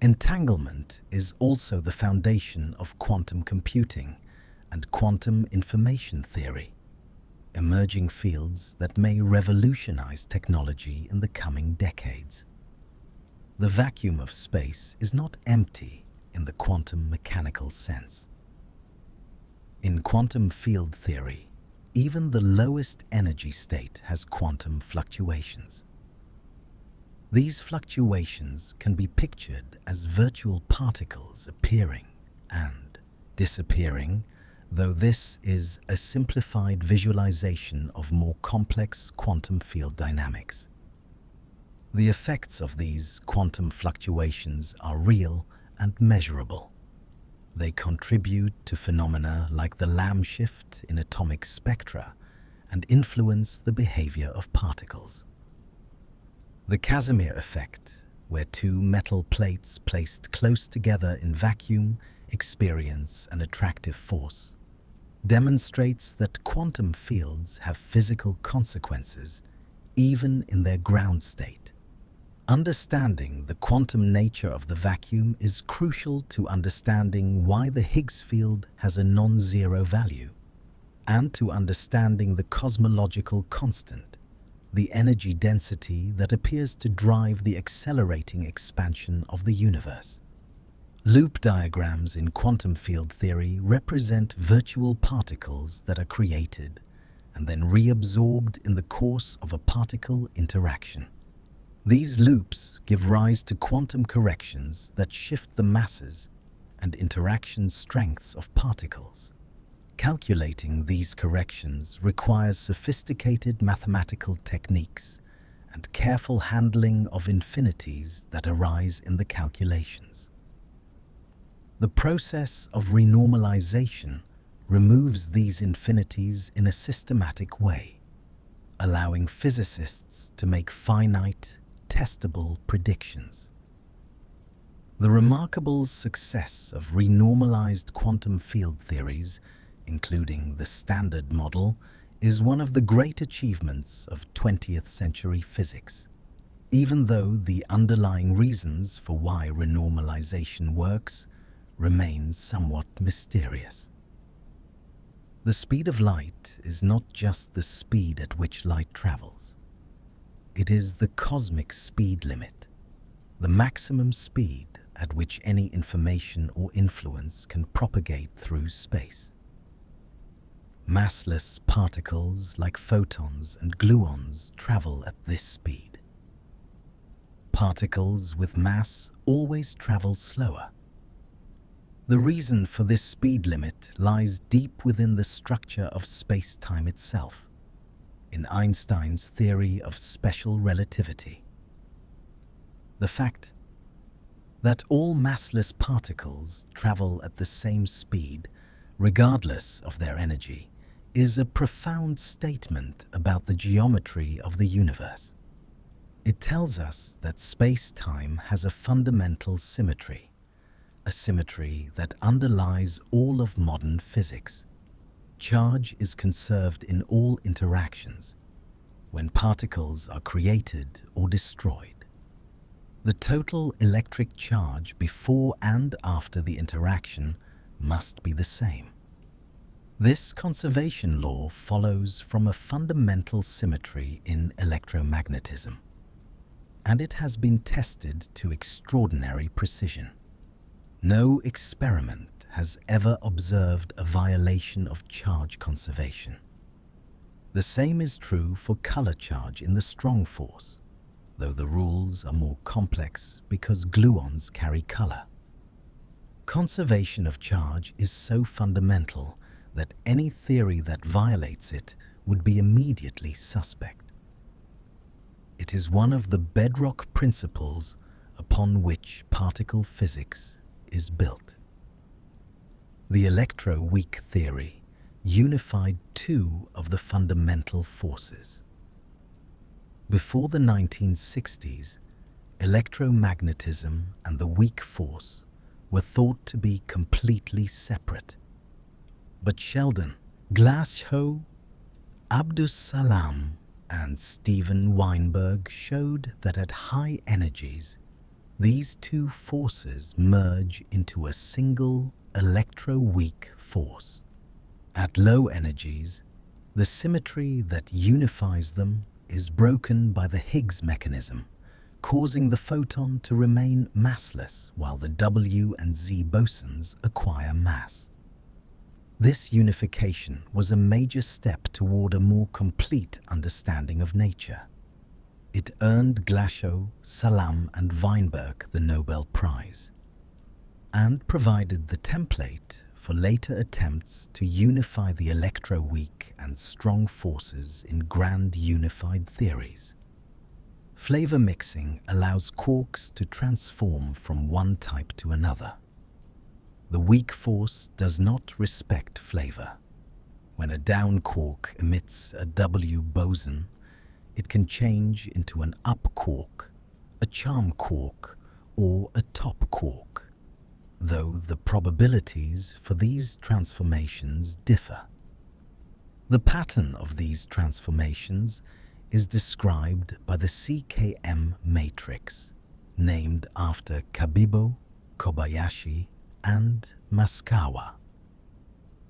Entanglement is also the foundation of quantum computing and quantum information theory, emerging fields that may revolutionize technology in the coming decades. The vacuum of space is not empty in the quantum mechanical sense. In quantum field theory, even the lowest energy state has quantum fluctuations. These fluctuations can be pictured as virtual particles appearing and disappearing, though this is a simplified visualization of more complex quantum field dynamics. The effects of these quantum fluctuations are real and measurable. They contribute to phenomena like the Lamb shift in atomic spectra and influence the behavior of particles. The Casimir effect, where two metal plates placed close together in vacuum experience an attractive force, demonstrates that quantum fields have physical consequences even in their ground state. Understanding the quantum nature of the vacuum is crucial to understanding why the Higgs field has a non-zero value, and to understanding the cosmological constant, the energy density that appears to drive the accelerating expansion of the universe. Loop diagrams in quantum field theory represent virtual particles that are created and then reabsorbed in the course of a particle interaction. These loops give rise to quantum corrections that shift the masses and interaction strengths of particles. Calculating these corrections requires sophisticated mathematical techniques and careful handling of infinities that arise in the calculations. The process of renormalization removes these infinities in a systematic way, allowing physicists to make finite, testable predictions. The remarkable success of renormalized quantum field theories, including the Standard Model, is one of the great achievements of 20th century physics, even though the underlying reasons for why renormalization works remain somewhat mysterious. The speed of light is not just the speed at which light travels. It is the cosmic speed limit, the maximum speed at which any information or influence can propagate through space. Massless particles like photons and gluons travel at this speed. Particles with mass always travel slower. The reason for this speed limit lies deep within the structure of space-time itself, in Einstein's theory of special relativity. The fact that all massless particles travel at the same speed, regardless of their energy, is a profound statement about the geometry of the universe. It tells us that space-time has a fundamental symmetry, a symmetry that underlies all of modern physics. Charge is conserved in all interactions when particles are created or destroyed. The total electric charge before and after the interaction must be the same. This conservation law follows from a fundamental symmetry in electromagnetism, and it has been tested to extraordinary precision. No experiment has ever observed a violation of charge conservation. The same is true for color charge in the strong force, though the rules are more complex because gluons carry color. Conservation of charge is so fundamental that any theory that violates it would be immediately suspect. It is one of the bedrock principles upon which particle physics is built. The electroweak theory unified two of the fundamental forces. Before the 1960s, electromagnetism and the weak force were thought to be completely separate. But Sheldon, Glashow, Abdus Salam, and Steven Weinberg showed that at high energies, these two forces merge into a single electroweak force. At low energies, the symmetry that unifies them is broken by the Higgs mechanism, causing the photon to remain massless while the W and Z bosons acquire mass. This unification was a major step toward a more complete understanding of nature. It earned Glashow, Salam, and Weinberg the Nobel Prize, and provided the template for later attempts to unify the electroweak and strong forces in grand unified theories. Flavor mixing allows quarks to transform from one type to another. The weak force does not respect flavor. When a down quark emits a W boson, it can change into an up quark, a charm quark, or a top quark, though the probabilities for these transformations differ. The pattern of these transformations is described by the CKM matrix, named after Kabibo, Kobayashi, and Maskawa.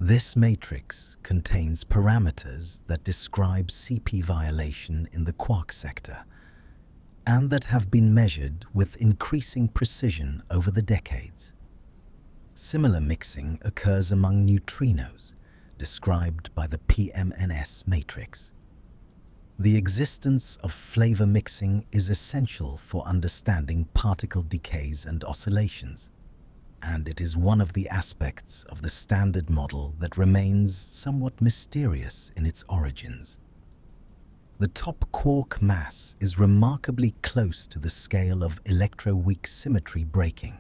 This matrix contains parameters that describe CP violation in the quark sector and that have been measured with increasing precision over the decades. Similar mixing occurs among neutrinos, described by the PMNS matrix. The existence of flavor mixing is essential for understanding particle decays and oscillations, and it is one of the aspects of the Standard Model that remains somewhat mysterious in its origins. The top quark mass is remarkably close to the scale of electroweak symmetry breaking.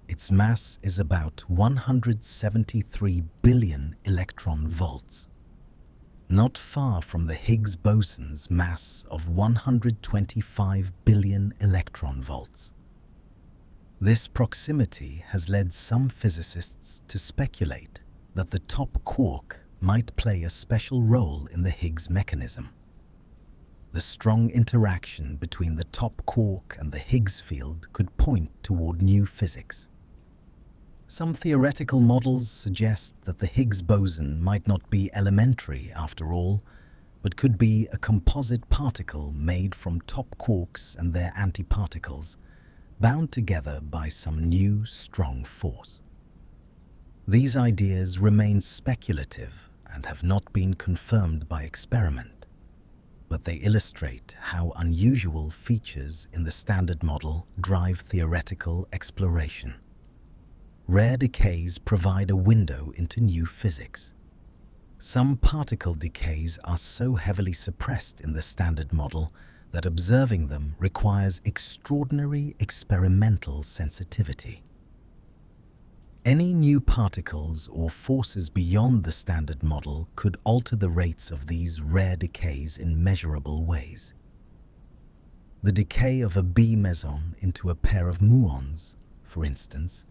Its mass is about 173 billion electron volts, not far from the Higgs boson's mass of 125 billion electron volts. This proximity has led some physicists to speculate that the top quark might play a special role in the Higgs mechanism. The strong interaction between the top quark and the Higgs field could point toward new physics. Some theoretical models suggest that the Higgs boson might not be elementary after all, but could be a composite particle made from top quarks and their antiparticles, bound together by some new, strong force. These ideas remain speculative and have not been confirmed by experiment, but they illustrate how unusual features in the Standard Model drive theoretical exploration. Rare decays provide a window into new physics. Some particle decays are so heavily suppressed in the Standard Model that observing them requires extraordinary experimental sensitivity. Any new particles or forces beyond the Standard Model could alter the rates of these rare decays in measurable ways. The decay of a B meson into a pair of muons, for instance,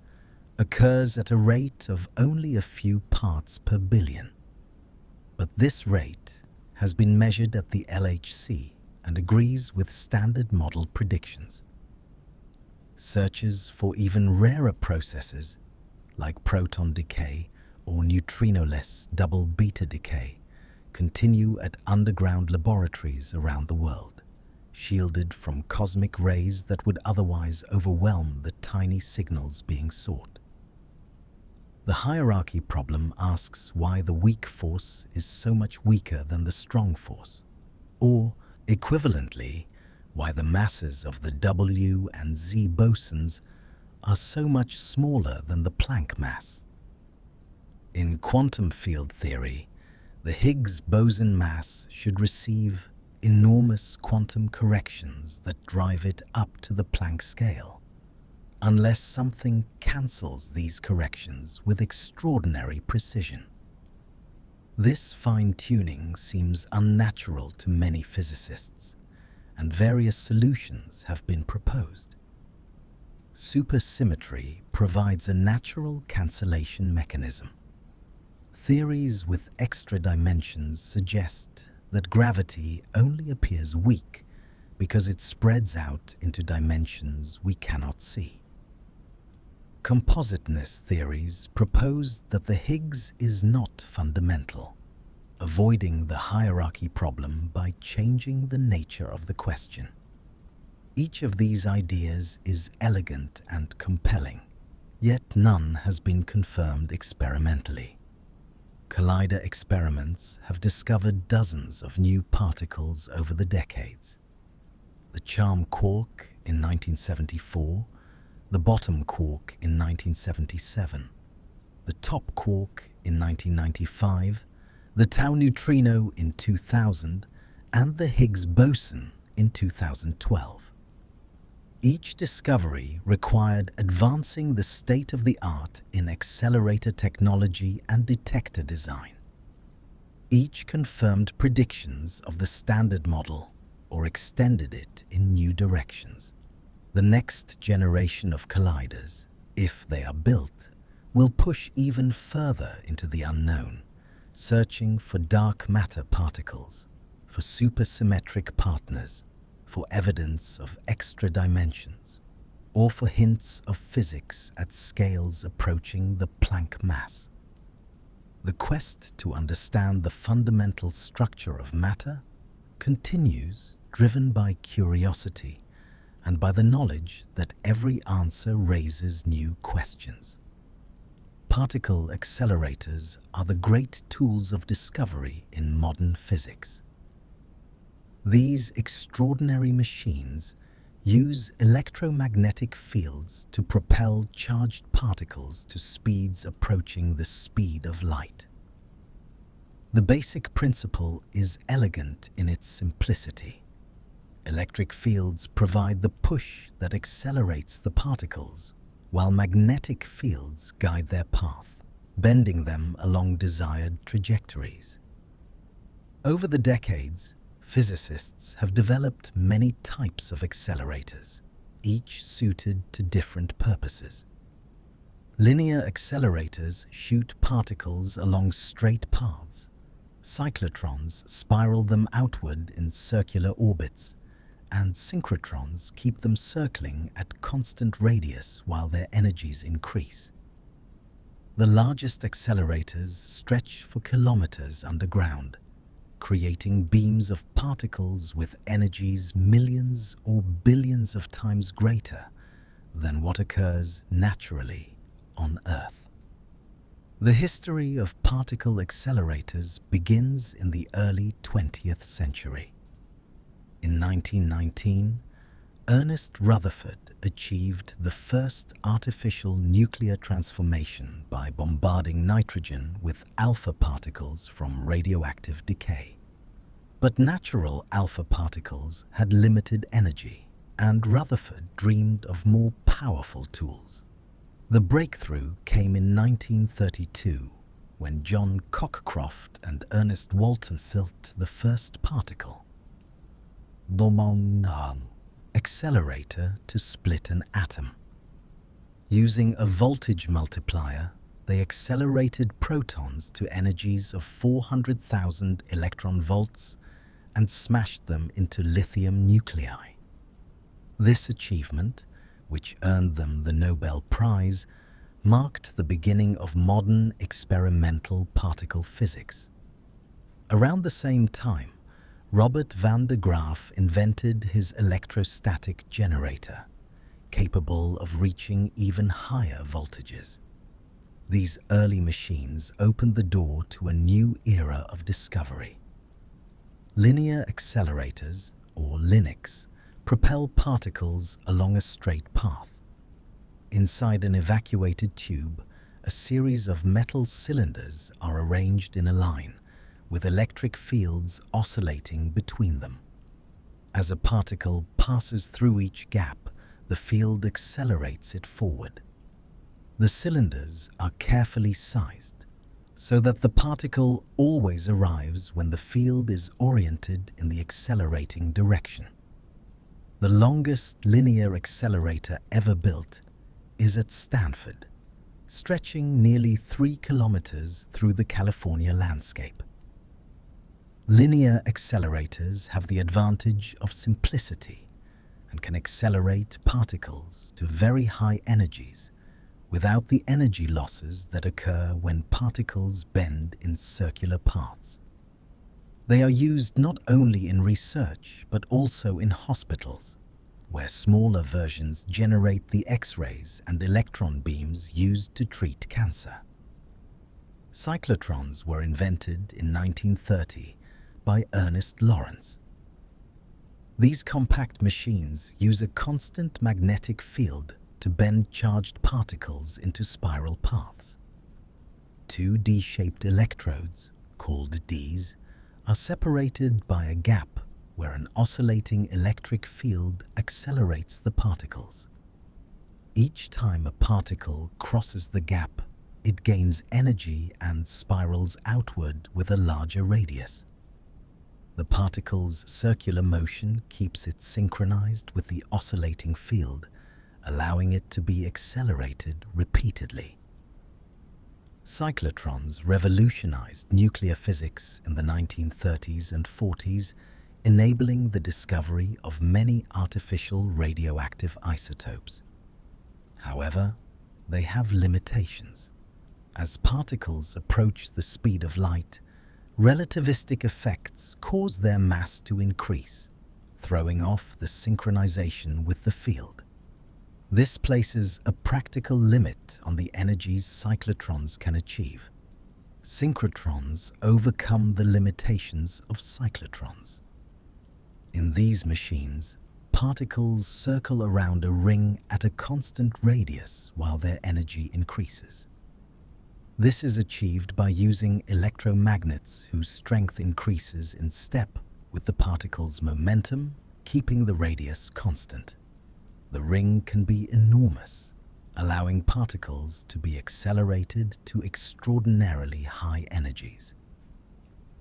occurs at a rate of only a few parts per billion. But this rate has been measured at the LHC and agrees with Standard Model predictions. Searches for even rarer processes, like proton decay or neutrinoless double beta decay, continue at underground laboratories around the world, shielded from cosmic rays that would otherwise overwhelm the tiny signals being sought. The hierarchy problem asks why the weak force is so much weaker than the strong force, or, equivalently, why the masses of the W and Z bosons are so much smaller than the Planck mass. In quantum field theory, the Higgs boson mass should receive enormous quantum corrections that drive it up to the Planck scale, unless something cancels these corrections with extraordinary precision. This fine-tuning seems unnatural to many physicists, and various solutions have been proposed. Supersymmetry provides a natural cancellation mechanism. Theories with extra dimensions suggest that gravity only appears weak because it spreads out into dimensions we cannot see. Compositeness theories propose that the Higgs is not fundamental, avoiding the hierarchy problem by changing the nature of the question. Each of these ideas is elegant and compelling, yet none has been confirmed experimentally. Collider experiments have discovered dozens of new particles over the decades. The charm quark in 1974, the bottom quark in 1977, the top quark in 1995, the tau neutrino in 2000, and the Higgs boson in 2012. Each discovery required advancing the state-of-the-art in accelerator technology and detector design. Each confirmed predictions of the standard model or extended it in new directions. The next generation of colliders, if they are built, will push even further into the unknown, searching for dark matter particles, for supersymmetric partners, for evidence of extra dimensions, or for hints of physics at scales approaching the Planck mass. The quest to understand the fundamental structure of matter continues, driven by curiosity and by the knowledge that every answer raises new questions. Particle accelerators are the great tools of discovery in modern physics. These extraordinary machines use electromagnetic fields to propel charged particles to speeds approaching the speed of light. The basic principle is elegant in its simplicity. Electric fields provide the push that accelerates the particles, while magnetic fields guide their path, bending them along desired trajectories. Over the decades, physicists have developed many types of accelerators, each suited to different purposes. Linear accelerators shoot particles along straight paths. Cyclotrons spiral them outward in circular orbits, and synchrotrons keep them circling at constant radius while their energies increase. The largest accelerators stretch for kilometers underground, creating beams of particles with energies millions or billions of times greater than what occurs naturally on Earth. The history of particle accelerators begins in the early 20th century. In 1919, Ernest Rutherford achieved the first artificial nuclear transformation by bombarding nitrogen with alpha particles from radioactive decay. But natural alpha particles had limited energy, and Rutherford dreamed of more powerful tools. The breakthrough came in 1932, when John Cockcroft and Ernest Walton built the first particle accelerator to split an atom. Using a voltage multiplier, they accelerated protons to energies of 400,000 electron volts and smashed them into lithium nuclei. This achievement, which earned them the Nobel Prize, marked the beginning of modern experimental particle physics. Around the same time, Robert van der Graaf invented his electrostatic generator, capable of reaching even higher voltages. These early machines opened the door to a new era of discovery. Linear accelerators, or LINX, propel particles along a straight path. Inside an evacuated tube, a series of metal cylinders are arranged in a line, with electric fields oscillating between them. As a particle passes through each gap, the field accelerates it forward. The cylinders are carefully sized, so that the particle always arrives when the field is oriented in the accelerating direction. The longest linear accelerator ever built is at Stanford, stretching nearly 3 kilometers through the California landscape. Linear accelerators have the advantage of simplicity and can accelerate particles to very high energies without the energy losses that occur when particles bend in circular paths. They are used not only in research but also in hospitals, where smaller versions generate the X-rays and electron beams used to treat cancer. Cyclotrons were invented in 1930 by Ernest Lawrence. These compact machines use a constant magnetic field to bend charged particles into spiral paths. Two D-shaped electrodes, called Ds, are separated by a gap where an oscillating electric field accelerates the particles. Each time a particle crosses the gap, it gains energy and spirals outward with a larger radius. The particle's circular motion keeps it synchronized with the oscillating field, allowing it to be accelerated repeatedly. Cyclotrons revolutionized nuclear physics in the 1930s and 40s, enabling the discovery of many artificial radioactive isotopes. However, they have limitations. As particles approach the speed of light, relativistic effects cause their mass to increase, throwing off the synchronization with the field. This places a practical limit on the energies cyclotrons can achieve. Synchrotrons overcome the limitations of cyclotrons. In these machines, particles circle around a ring at a constant radius while their energy increases. This is achieved by using electromagnets whose strength increases in step with the particle's momentum, keeping the radius constant. The ring can be enormous, allowing particles to be accelerated to extraordinarily high energies.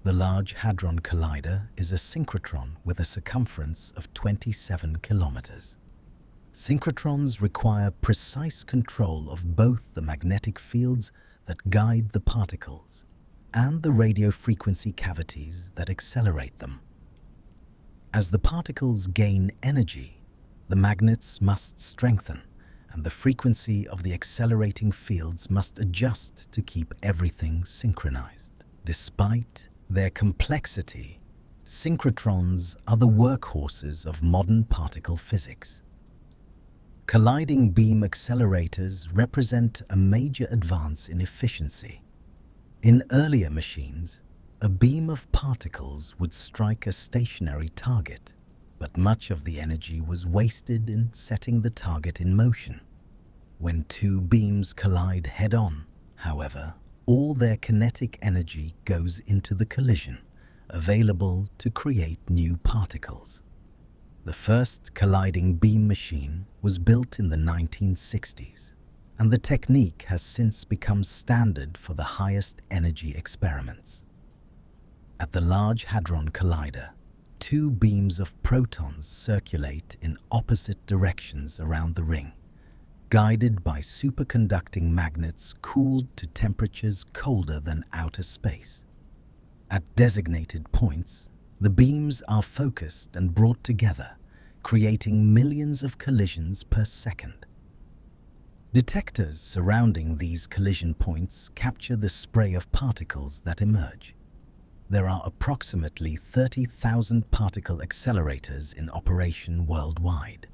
The Large Hadron Collider is a synchrotron with a circumference of 27 kilometers. Synchrotrons require precise control of both the magnetic fields that guide the particles and the radio frequency cavities that accelerate them. As the particles gain energy, the magnets must strengthen, and the frequency of the accelerating fields must adjust to keep everything synchronized. Despite their complexity, synchrotrons are the workhorses of modern particle physics. Colliding beam accelerators represent a major advance in efficiency. In earlier machines, a beam of particles would strike a stationary target, but much of the energy was wasted in setting the target in motion. When two beams collide head-on, however, all their kinetic energy goes into the collision, available to create new particles. The first colliding beam machine was built in the 1960s, and the technique has since become standard for the highest energy experiments. At the Large Hadron Collider, two beams of protons circulate in opposite directions around the ring, guided by superconducting magnets cooled to temperatures colder than outer space. At designated points, the beams are focused and brought together, creating millions of collisions per second. Detectors surrounding these collision points capture the spray of particles that emerge. There are approximately 30,000 particle accelerators in operation worldwide.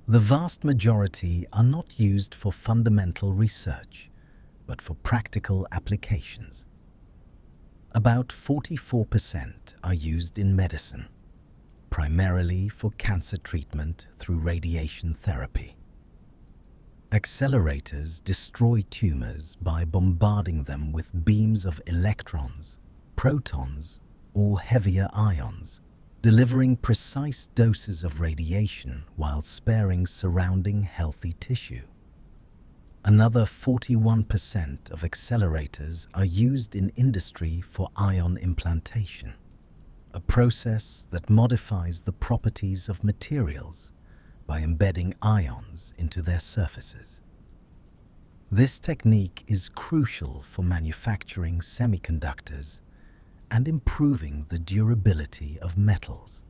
The vast majority are not used for fundamental research, but for practical applications. About 44% are used in medicine. primarily for cancer treatment through radiation therapy. Accelerators destroy tumors by bombarding them with beams of electrons, protons, or heavier ions, delivering precise doses of radiation while sparing surrounding healthy tissue. Another 41% of accelerators are used in industry for ion implantation, a process that modifies the properties of materials by embedding ions into their surfaces. This technique is crucial for manufacturing semiconductors and improving the durability of metals.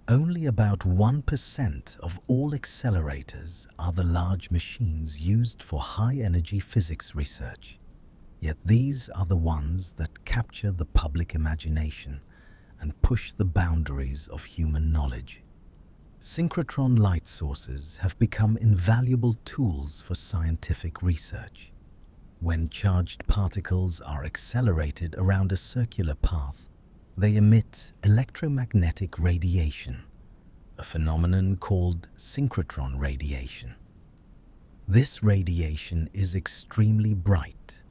Only about 1% of all accelerators are the large machines used for high-energy physics research, yet these are the ones that capture the public imagination and push the boundaries of human knowledge. Synchrotron light sources have become invaluable tools for scientific research. When charged particles are accelerated around a circular path, they emit electromagnetic radiation, a phenomenon called synchrotron radiation. This radiation is extremely bright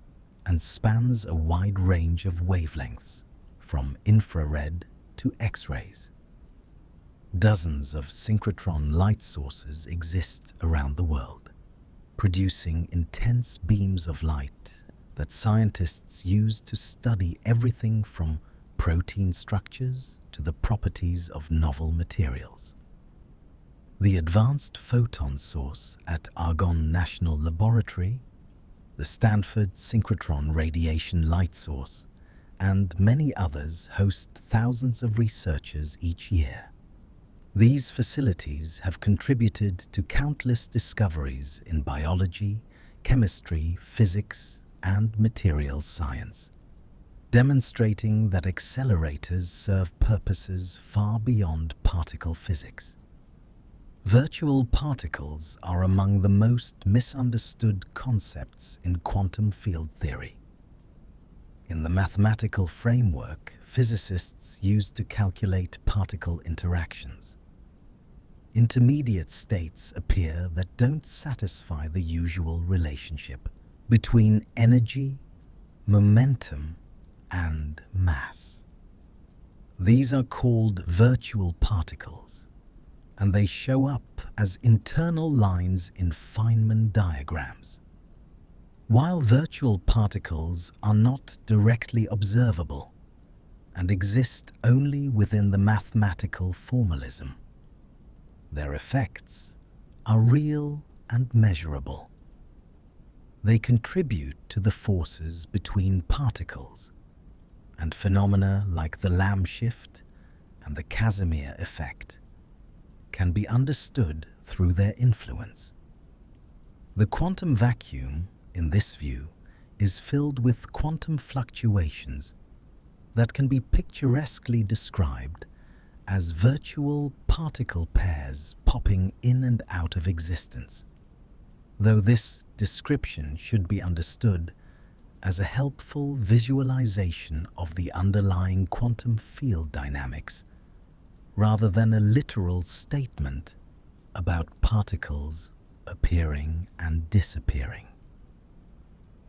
and spans a wide range of wavelengths, from infrared to X-rays. Dozens of synchrotron light sources exist around the world, producing intense beams of light that scientists use to study everything from protein structures to the properties of novel materials. The Advanced Photon Source at Argonne National Laboratory, the Stanford Synchrotron Radiation Light Source, and many others host thousands of researchers each year. These facilities have contributed to countless discoveries in biology, chemistry, physics, and materials science, demonstrating that accelerators serve purposes far beyond particle physics. Virtual particles are among the most misunderstood concepts in quantum field theory. In the mathematical framework physicists use to calculate particle interactions, intermediate states appear that don't satisfy the usual relationship between energy, momentum, and mass. These are called virtual particles, and they show up as internal lines in Feynman diagrams. While virtual particles are not directly observable and exist only within the mathematical formalism, their effects are real and measurable. They contribute to the forces between particles, and phenomena like the Lamb shift and the Casimir effect can be understood through their influence. The quantum vacuum, in this view, is filled with quantum fluctuations that can be picturesquely described as virtual particle pairs popping in and out of existence, though this description should be understood as a helpful visualization of the underlying quantum field dynamics, rather than a literal statement about particles appearing and disappearing.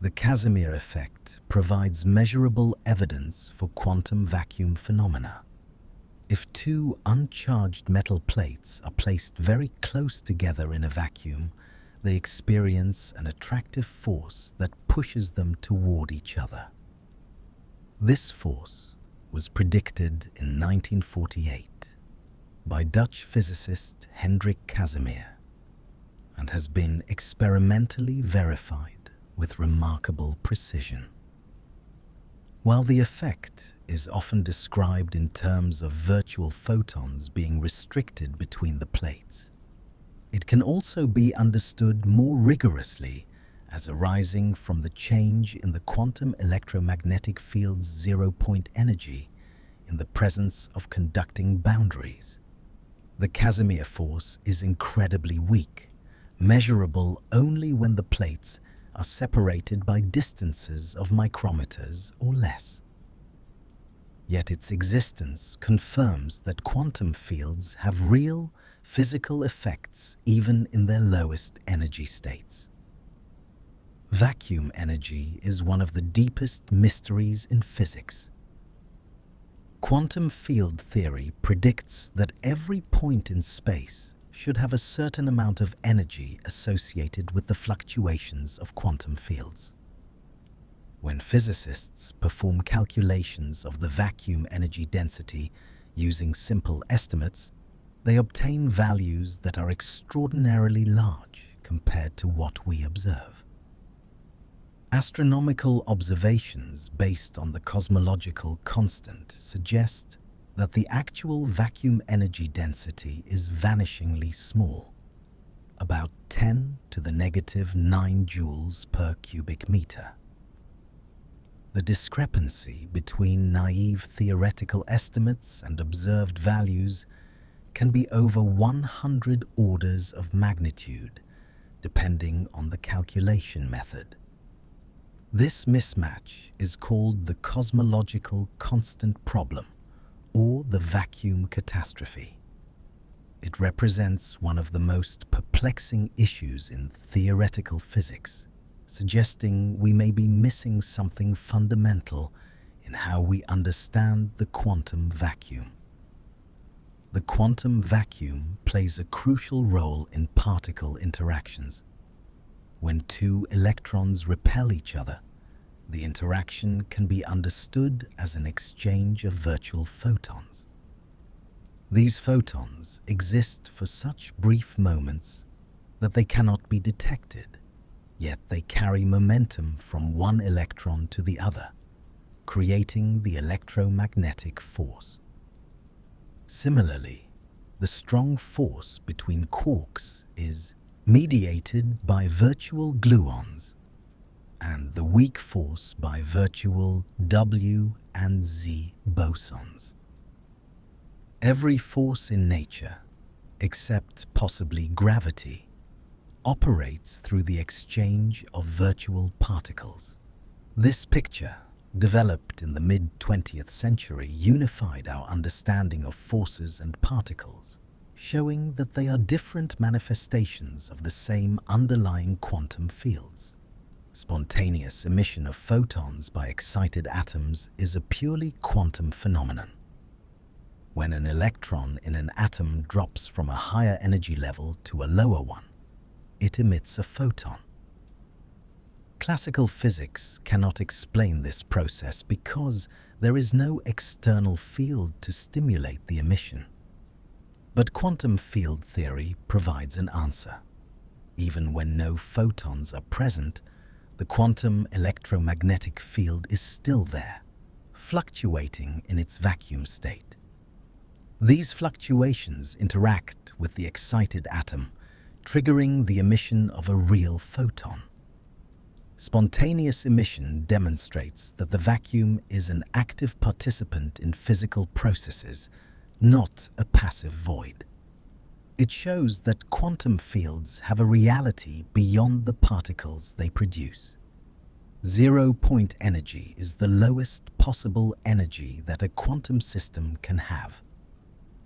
The Casimir effect provides measurable evidence for quantum vacuum phenomena. If two uncharged metal plates are placed very close together in a vacuum, they experience an attractive force that pushes them toward each other. This force was predicted in 1948 by Dutch physicist Hendrik Casimir and has been experimentally verified with remarkable precision. While the effect is often described in terms of virtual photons being restricted between the plates, it can also be understood more rigorously as arising from the change in the quantum electromagnetic field's zero-point energy in the presence of conducting boundaries. The Casimir force is incredibly weak, measurable only when the plates are separated by distances of micrometers or less. Yet its existence confirms that quantum fields have real, physical effects even in their lowest energy states. Vacuum energy is one of the deepest mysteries in physics. Quantum field theory predicts that every point in space should have a certain amount of energy associated with the fluctuations of quantum fields. When physicists perform calculations of the vacuum energy density using simple estimates, they obtain values that are extraordinarily large compared to what we observe. Astronomical observations based on the cosmological constant suggest that the actual vacuum energy density is vanishingly small, about 10 to the negative 9 joules per cubic meter. The discrepancy between naive theoretical estimates and observed values can be over 100 orders of magnitude, depending on the calculation method. This mismatch is called the cosmological constant problem, or the vacuum catastrophe. It represents one of the most perplexing issues in theoretical physics, suggesting we may be missing something fundamental in how we understand the quantum vacuum. The quantum vacuum plays a crucial role in particle interactions. When two electrons repel each other, the interaction can be understood as an exchange of virtual photons. These photons exist for such brief moments that they cannot be detected, yet they carry momentum from one electron to the other, creating the electromagnetic force. Similarly, the strong force between quarks is mediated by virtual gluons, and the weak force by virtual W and Z bosons. Every force in nature, except possibly gravity, operates through the exchange of virtual particles. This picture, developed in the mid-20th century, unified our understanding of forces and particles, showing that they are different manifestations of the same underlying quantum fields. Spontaneous emission of photons by excited atoms is a purely quantum phenomenon. When an electron in an atom drops from a higher energy level to a lower one, it emits a photon. Classical physics cannot explain this process because there is no external field to stimulate the emission. But quantum field theory provides an answer. Even when no photons are present, the quantum electromagnetic field is still there, fluctuating in its vacuum state. These fluctuations interact with the excited atom, triggering the emission of a real photon. Spontaneous emission demonstrates that the vacuum is an active participant in physical processes, not a passive void. It shows that quantum fields have a reality beyond the particles they produce. Zero-point energy is the lowest possible energy that a quantum system can have.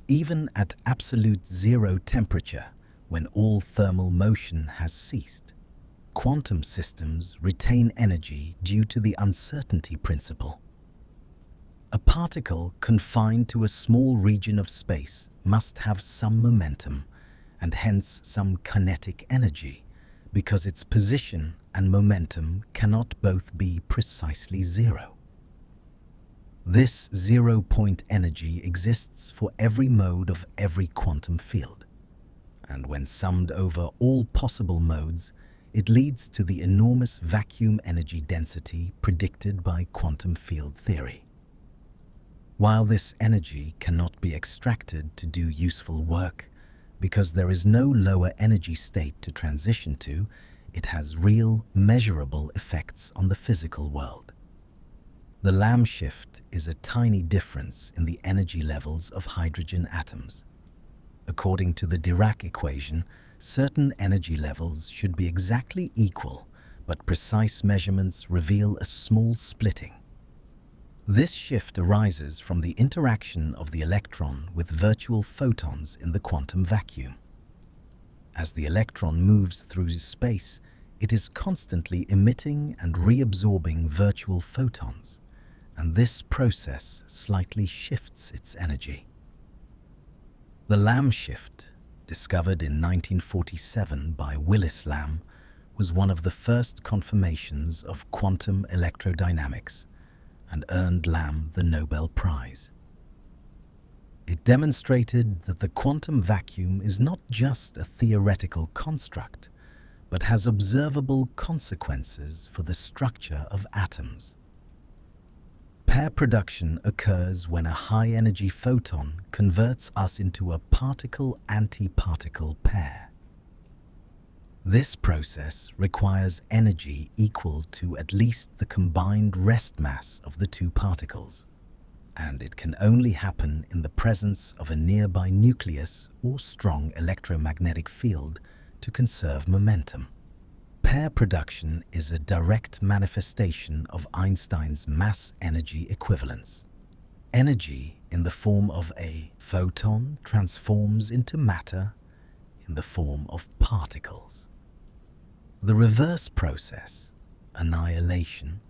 Even at absolute zero temperature, when all thermal motion has ceased, quantum systems retain energy due to the uncertainty principle. A particle confined to a small region of space must have some momentum and hence some kinetic energy, because its position and momentum cannot both be precisely zero. This zero-point energy exists for every mode of every quantum field, and when summed over all possible modes, it leads to the enormous vacuum energy density predicted by quantum field theory. While this energy cannot be extracted to do useful work, because there is no lower energy state to transition to, it has real, measurable effects on the physical world. The Lamb shift is a tiny difference in the energy levels of hydrogen atoms. According to the Dirac equation, certain energy levels should be exactly equal, but precise measurements reveal a small splitting. This shift arises from the interaction of the electron with virtual photons in the quantum vacuum. As the electron moves through space, it is constantly emitting and reabsorbing virtual photons, and this process slightly shifts its energy. The Lamb shift, discovered in 1947 by Willis Lamb, was one of the first confirmations of quantum electrodynamics and earned Lamb the Nobel Prize. It demonstrated that the quantum vacuum is not just a theoretical construct, but has observable consequences for the structure of atoms. Pair production occurs when a high-energy photon converts us into a particle-antiparticle pair. This process requires energy equal to at least the combined rest mass of the two particles, and it can only happen in the presence of a nearby nucleus or strong electromagnetic field to conserve momentum. Pair production is a direct manifestation of Einstein's mass-energy equivalence. Energy in the form of a photon transforms into matter in the form of particles. The reverse process, annihilation,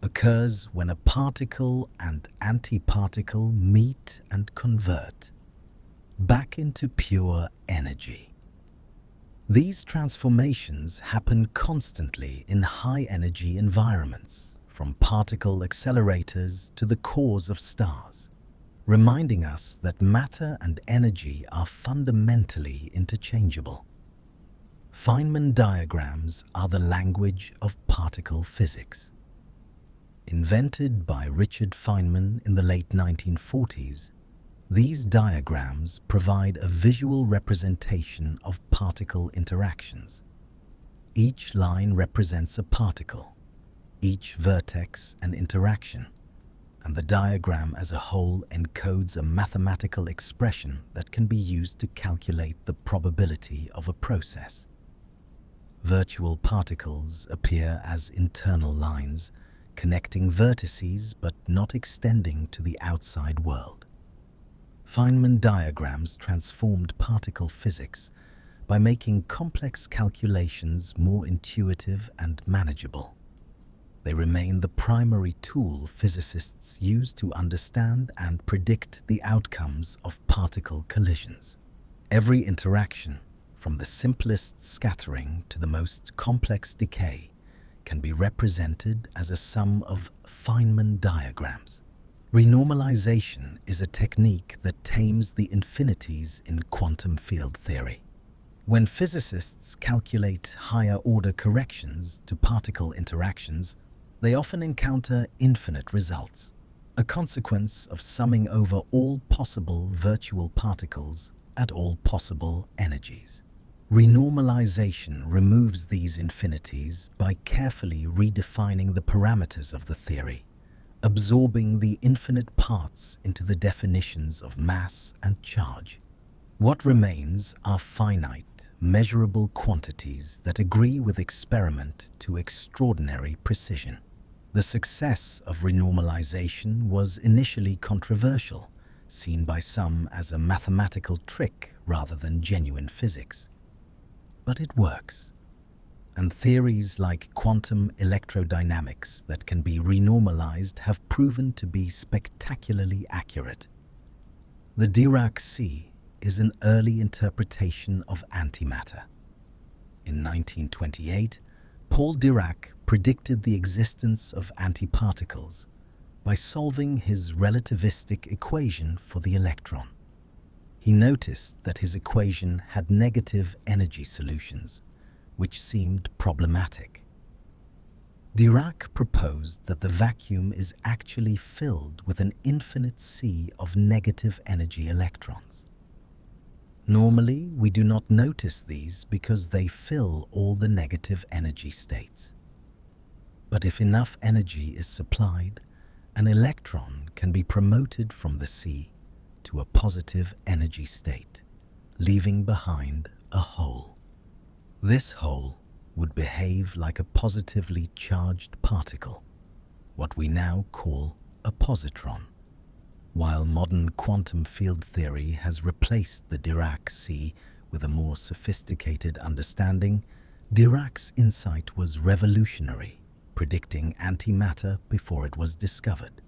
occurs when a particle and antiparticle meet and convert back into pure energy. These transformations happen constantly in high-energy environments, from particle accelerators to the cores of stars, reminding us that matter and energy are fundamentally interchangeable. Feynman diagrams are the language of particle physics. Invented by Richard Feynman in the late 1940s, these diagrams provide a visual representation of particle interactions. Each line represents a particle, each vertex an interaction, and the diagram as a whole encodes a mathematical expression that can be used to calculate the probability of a process. Virtual particles appear as internal lines, connecting vertices but not extending to the outside world. Feynman diagrams transformed particle physics by making complex calculations more intuitive and manageable. They remain the primary tool physicists use to understand and predict the outcomes of particle collisions. Every interaction, from the simplest scattering to the most complex decay, can be represented as a sum of Feynman diagrams. Renormalization is a technique that tames the infinities in quantum field theory. When physicists calculate higher-order corrections to particle interactions, they often encounter infinite results, a consequence of summing over all possible virtual particles at all possible energies. Renormalization removes these infinities by carefully redefining the parameters of the theory, absorbing the infinite parts into the definitions of mass and charge. What remains are finite, measurable quantities that agree with experiment to extraordinary precision. The success of renormalization was initially controversial, seen by some as a mathematical trick rather than genuine physics. But it works. And theories like quantum electrodynamics that can be renormalized have proven to be spectacularly accurate. The Dirac sea is an early interpretation of antimatter. In 1928, Paul Dirac predicted the existence of antiparticles by solving his relativistic equation for the electron. He noticed that his equation had negative energy solutions, which seemed problematic. Dirac proposed that the vacuum is actually filled with an infinite sea of negative energy electrons. Normally, we do not notice these because they fill all the negative energy states. But if enough energy is supplied, an electron can be promoted from the sea to a positive energy state, leaving behind a hole. This hole would behave like a positively charged particle, what we now call a positron. While modern quantum field theory has replaced the Dirac sea with a more sophisticated understanding, Dirac's insight was revolutionary, predicting antimatter before it was discovered.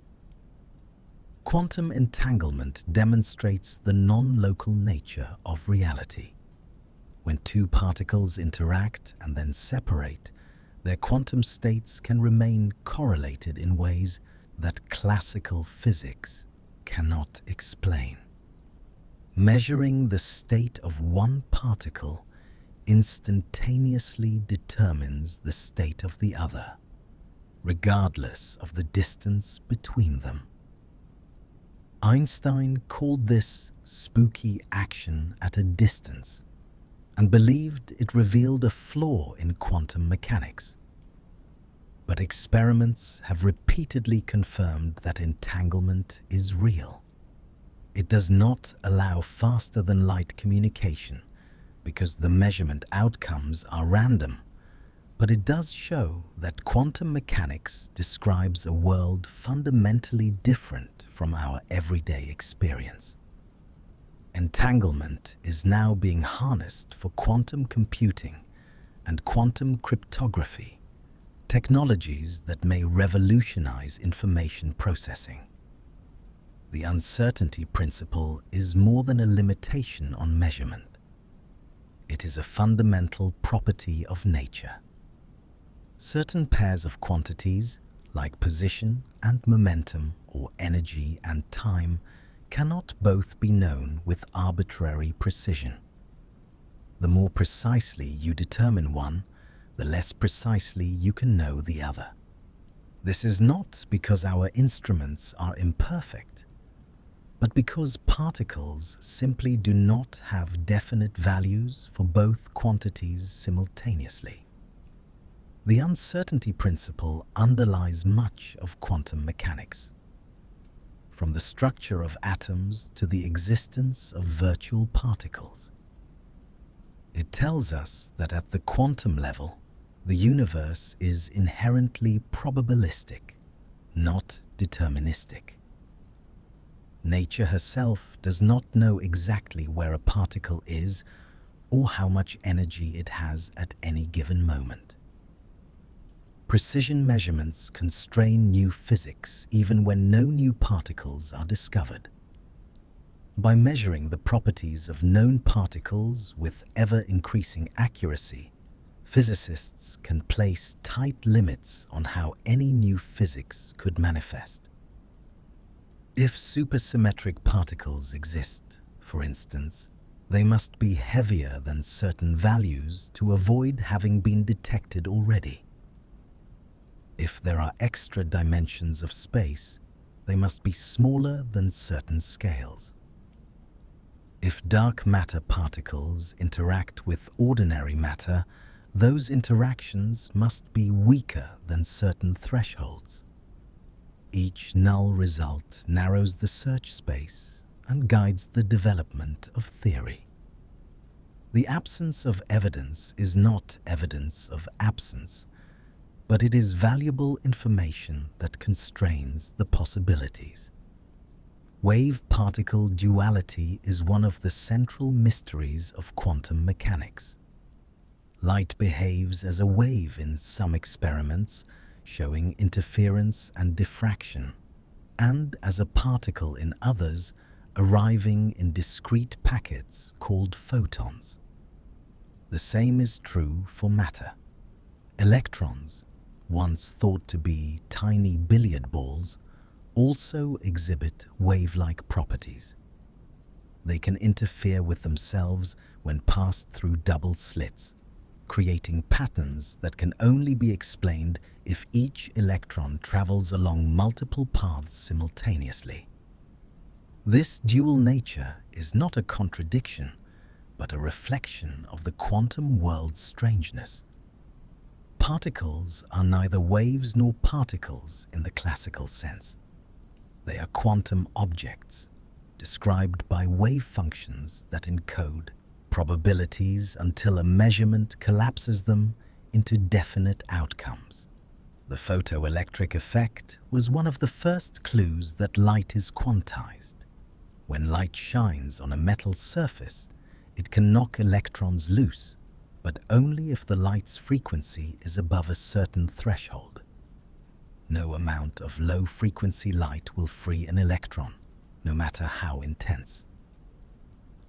Quantum entanglement demonstrates the non-local nature of reality. When two particles interact and then separate, their quantum states can remain correlated in ways that classical physics cannot explain. Measuring the state of one particle instantaneously determines the state of the other, regardless of the distance between them. Einstein called this spooky action at a distance and believed it revealed a flaw in quantum mechanics. But experiments have repeatedly confirmed that entanglement is real. It does not allow faster-than-light communication because the measurement outcomes are random, but it does show that quantum mechanics describes a world fundamentally different from our everyday experience. Entanglement is now being harnessed for quantum computing and quantum cryptography, technologies that may revolutionize information processing. The uncertainty principle is more than a limitation on measurement. It is a fundamental property of nature. Certain pairs of quantities, like position and momentum or energy and time, cannot both be known with arbitrary precision. The more precisely you determine one, the less precisely you can know the other. This is not because our instruments are imperfect, but because particles simply do not have definite values for both quantities simultaneously. The uncertainty principle underlies much of quantum mechanics. From the structure of atoms to the existence of virtual particles. It tells us that at the quantum level, the universe is inherently probabilistic, not deterministic. Nature herself does not know exactly where a particle is or how much energy it has at any given moment. Precision measurements constrain new physics even when no new particles are discovered. By measuring the properties of known particles with ever-increasing accuracy, physicists can place tight limits on how any new physics could manifest. If supersymmetric particles exist, for instance, they must be heavier than certain values to avoid having been detected already. If there are extra dimensions of space, they must be smaller than certain scales. If dark matter particles interact with ordinary matter, those interactions must be weaker than certain thresholds. Each null result narrows the search space and guides the development of theory. The absence of evidence is not evidence of absence, but it is valuable information that constrains the possibilities. Wave-particle duality is one of the central mysteries of quantum mechanics. Light behaves as a wave in some experiments, showing interference and diffraction, and as a particle in others, arriving in discrete packets called photons. The same is true for matter. Electrons, once thought to be tiny billiard balls, also exhibit wave-like properties. They can interfere with themselves when passed through double slits, creating patterns that can only be explained if each electron travels along multiple paths simultaneously. This dual nature is not a contradiction, but a reflection of the quantum world's strangeness. Particles are neither waves nor particles in the classical sense. They are quantum objects, described by wave functions that encode probabilities until a measurement collapses them into definite outcomes. The photoelectric effect was one of the first clues that light is quantized. When light shines on a metal surface, it can knock electrons loose, but only if the light's frequency is above a certain threshold. No amount of low-frequency light will free an electron, no matter how intense.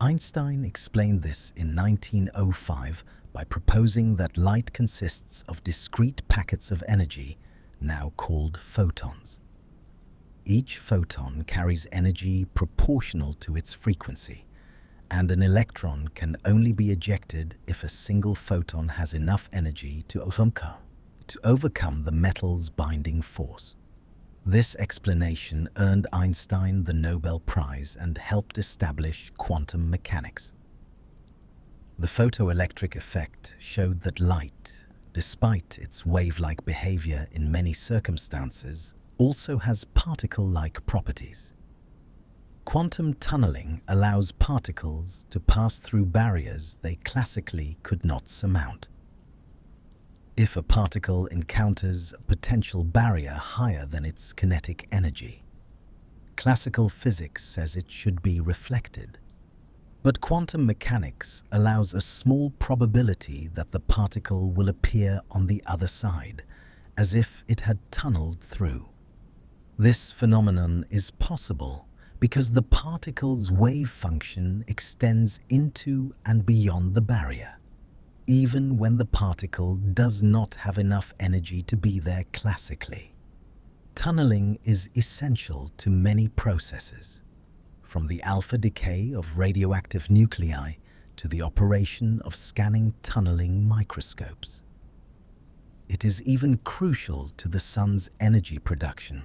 Einstein explained this in 1905 by proposing that light consists of discrete packets of energy, now called photons. Each photon carries energy proportional to its frequency, and an electron can only be ejected if a single photon has enough energy to overcome the metal's binding force. This explanation earned Einstein the Nobel Prize and helped establish quantum mechanics. The photoelectric effect showed that light, despite its wave-like behavior in many circumstances, also has particle-like properties. Quantum tunneling allows particles to pass through barriers they classically could not surmount. If a particle encounters a potential barrier higher than its kinetic energy, classical physics says it should be reflected. But quantum mechanics allows a small probability that the particle will appear on the other side, as if it had tunneled through. This phenomenon is possible because the particle's wave function extends into and beyond the barrier, even when the particle does not have enough energy to be there classically. Tunneling is essential to many processes, from the alpha decay of radioactive nuclei to the operation of scanning tunneling microscopes. It is even crucial to the sun's energy production,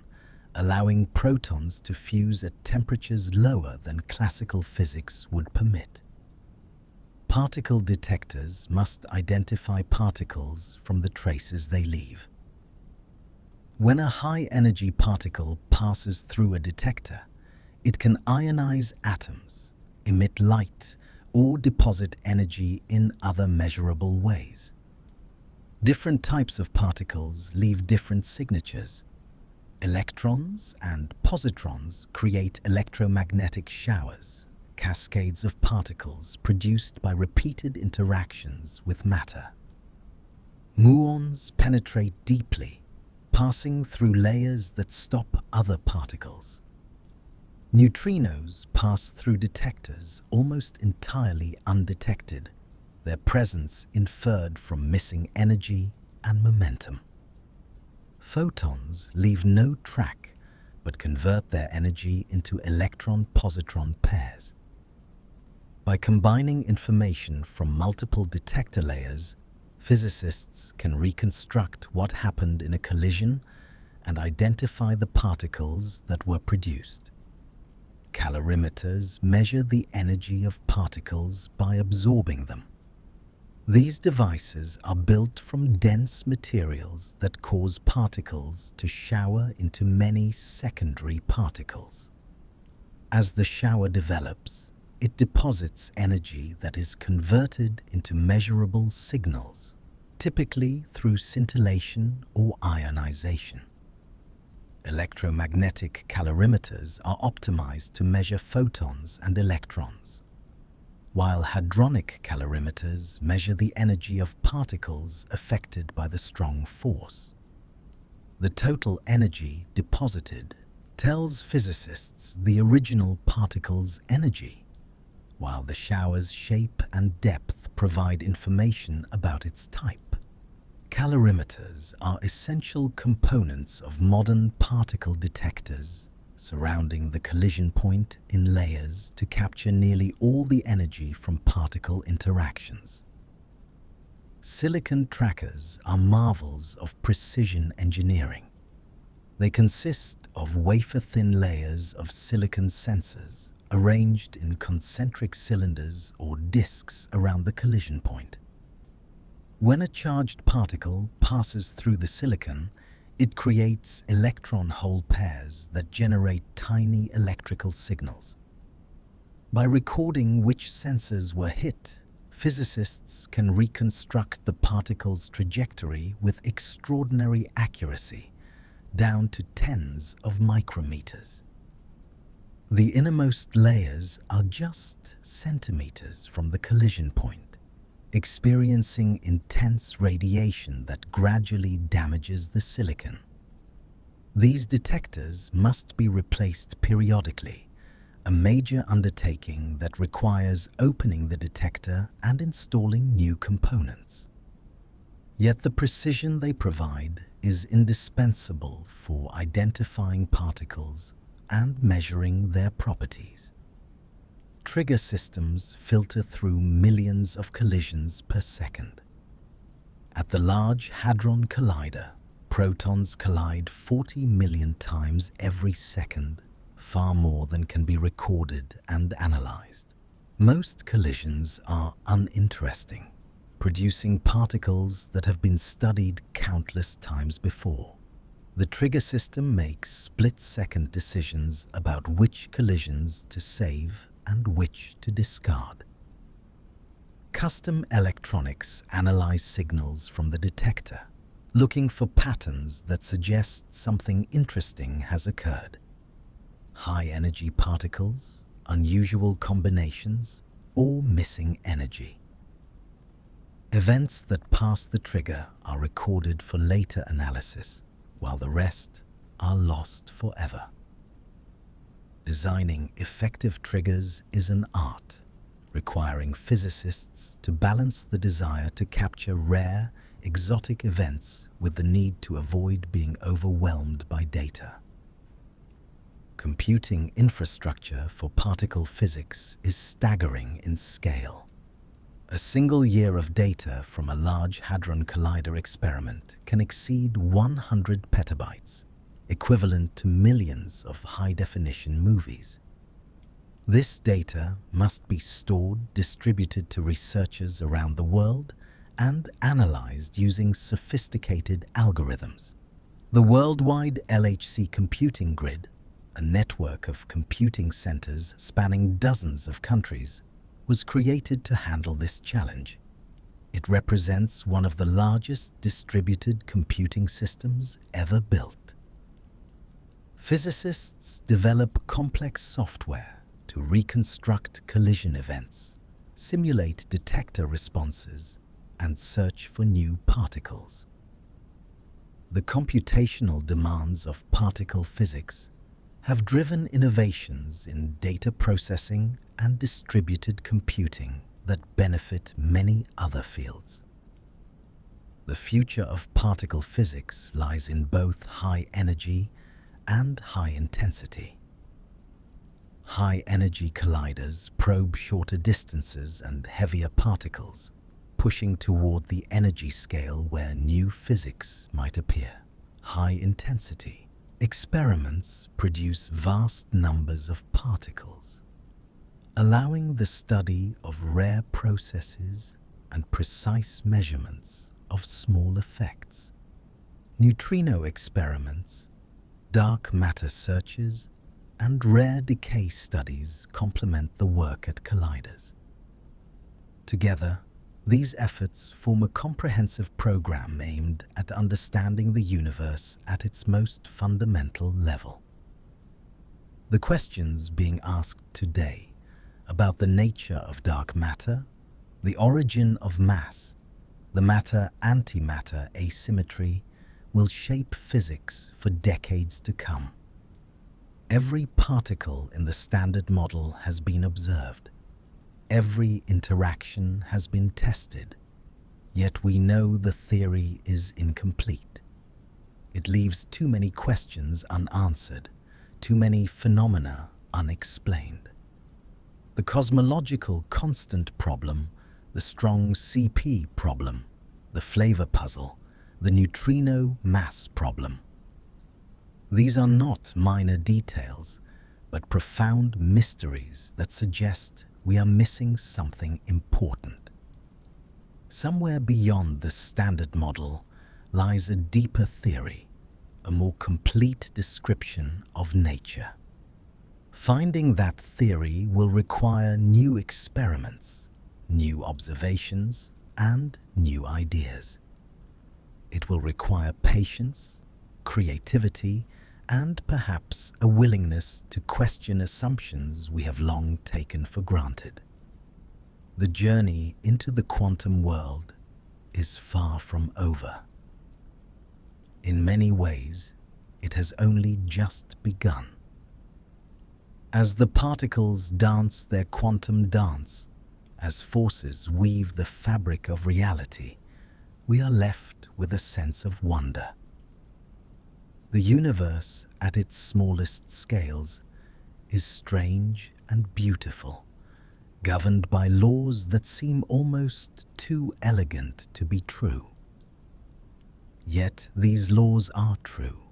allowing protons to fuse at temperatures lower than classical physics would permit. Particle detectors must identify particles from the traces they leave. When a high-energy particle passes through a detector, it can ionize atoms, emit light, or deposit energy in other measurable ways. Different types of particles leave different signatures. Electrons and positrons create electromagnetic showers, cascades of particles produced by repeated interactions with matter. Muons penetrate deeply, passing through layers that stop other particles. Neutrinos pass through detectors almost entirely undetected, their presence inferred from missing energy and momentum. Photons leave no track but convert their energy into electron-positron pairs. By combining information from multiple detector layers, physicists can reconstruct what happened in a collision and identify the particles that were produced. Calorimeters measure the energy of particles by absorbing them. These devices are built from dense materials that cause particles to shower into many secondary particles. As the shower develops, it deposits energy that is converted into measurable signals, typically through scintillation or ionization. Electromagnetic calorimeters are optimized to measure photons and electrons, while hadronic calorimeters measure the energy of particles affected by the strong force. The total energy deposited tells physicists the original particle's energy, while the shower's shape and depth provide information about its type. Calorimeters are essential components of modern particle detectors, surrounding the collision point in layers to capture nearly all the energy from particle interactions. Silicon trackers are marvels of precision engineering. They consist of wafer-thin layers of silicon sensors arranged in concentric cylinders or disks around the collision point. When a charged particle passes through the silicon, it creates electron-hole pairs that generate tiny electrical signals. By recording which sensors were hit, Physicists can reconstruct the particle's trajectory with extraordinary accuracy, down to tens of micrometers. The innermost layers are just centimeters from the collision point, experiencing intense radiation that gradually damages the silicon. These detectors must be replaced periodically, a major undertaking that requires opening the detector and installing new components. Yet the precision they provide is indispensable for identifying particles and measuring their properties. Trigger systems filter through millions of collisions per second. At the Large Hadron Collider, protons collide 40 million times every second, far more than can be recorded and analyzed. Most collisions are uninteresting, producing particles that have been studied countless times before. The trigger system makes split-second decisions about which collisions to save and which to discard. Custom electronics analyze signals from the detector, looking for patterns that suggest something interesting has occurred. High-energy particles, unusual combinations, or missing energy. Events that pass the trigger are recorded for later analysis, while the rest are lost forever. Designing effective triggers is an art, requiring physicists to balance the desire to capture rare, exotic events with the need to avoid being overwhelmed by data. Computing infrastructure for particle physics is staggering in scale. A single year of data from a Large Hadron Collider experiment can exceed 100 petabytes, equivalent to millions of high-definition movies. This data must be stored, distributed to researchers around the world, and analyzed using sophisticated algorithms. The worldwide LHC computing grid, a network of computing centers spanning dozens of countries, was created to handle this challenge. It represents one of the largest distributed computing systems ever built. Physicists develop complex software to reconstruct collision events, simulate detector responses, and search for new particles. The computational demands of particle physics have driven innovations in data processing and distributed computing that benefit many other fields. The future of particle physics lies in both high energy and high intensity. High energy colliders probe shorter distances and heavier particles, pushing toward the energy scale where new physics might appear. High intensity experiments produce vast numbers of particles, allowing the study of rare processes and precise measurements of small effects. Neutrino experiments, dark matter searches, and rare decay studies complement the work at colliders. Together, these efforts form a comprehensive program aimed at understanding the universe at its most fundamental level. The questions being asked today about the nature of dark matter, the origin of mass, the matter-antimatter asymmetry will shape physics for decades to come. Every particle in the Standard Model has been observed. Every interaction has been tested, yet we know the theory is incomplete. It leaves too many questions unanswered, too many phenomena unexplained. The cosmological constant problem, the strong CP problem, the flavor puzzle, the neutrino mass problem. These are not minor details, but profound mysteries that suggest we are missing something important. Somewhere beyond the Standard Model lies a deeper theory, a more complete description of nature. Finding that theory will require new experiments, new observations, and new ideas. It will require patience, creativity, and perhaps a willingness to question assumptions we have long taken for granted. The journey into the quantum world is far from over. In many ways, it has only just begun. As the particles dance their quantum dance, as forces weave the fabric of reality, we are left with a sense of wonder. The universe, at its smallest scales, is strange and beautiful, governed by laws that seem almost too elegant to be true. Yet these laws are true,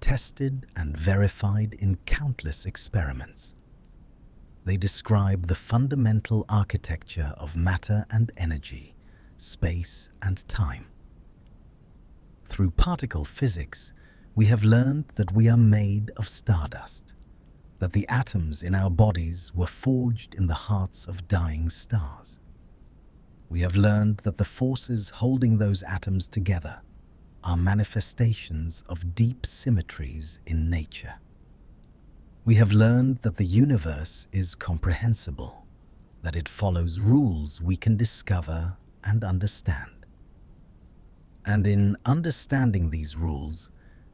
tested and verified in countless experiments. They describe the fundamental architecture of matter and energy, space and time. Through particle physics, we have learned that we are made of stardust, that the atoms in our bodies were forged in the hearts of dying stars. We have learned that the forces holding those atoms together are manifestations of deep symmetries in nature. We have learned that the universe is comprehensible, that it follows rules we can discover and understand. And in understanding these rules,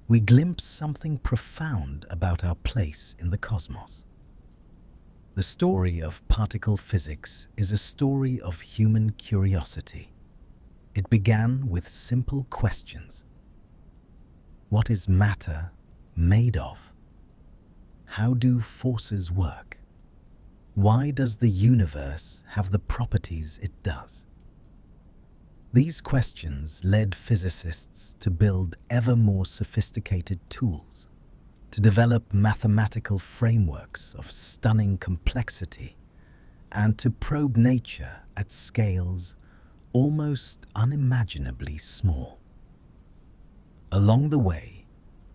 we glimpse something profound about our place in the cosmos. The story of particle physics is a story of human curiosity. It began with simple questions. What is matter made of? How do forces work? Why does the universe have the properties it does? These questions led physicists to build ever more sophisticated tools, to develop mathematical frameworks of stunning complexity, and to probe nature at scales almost unimaginably small. Along the way,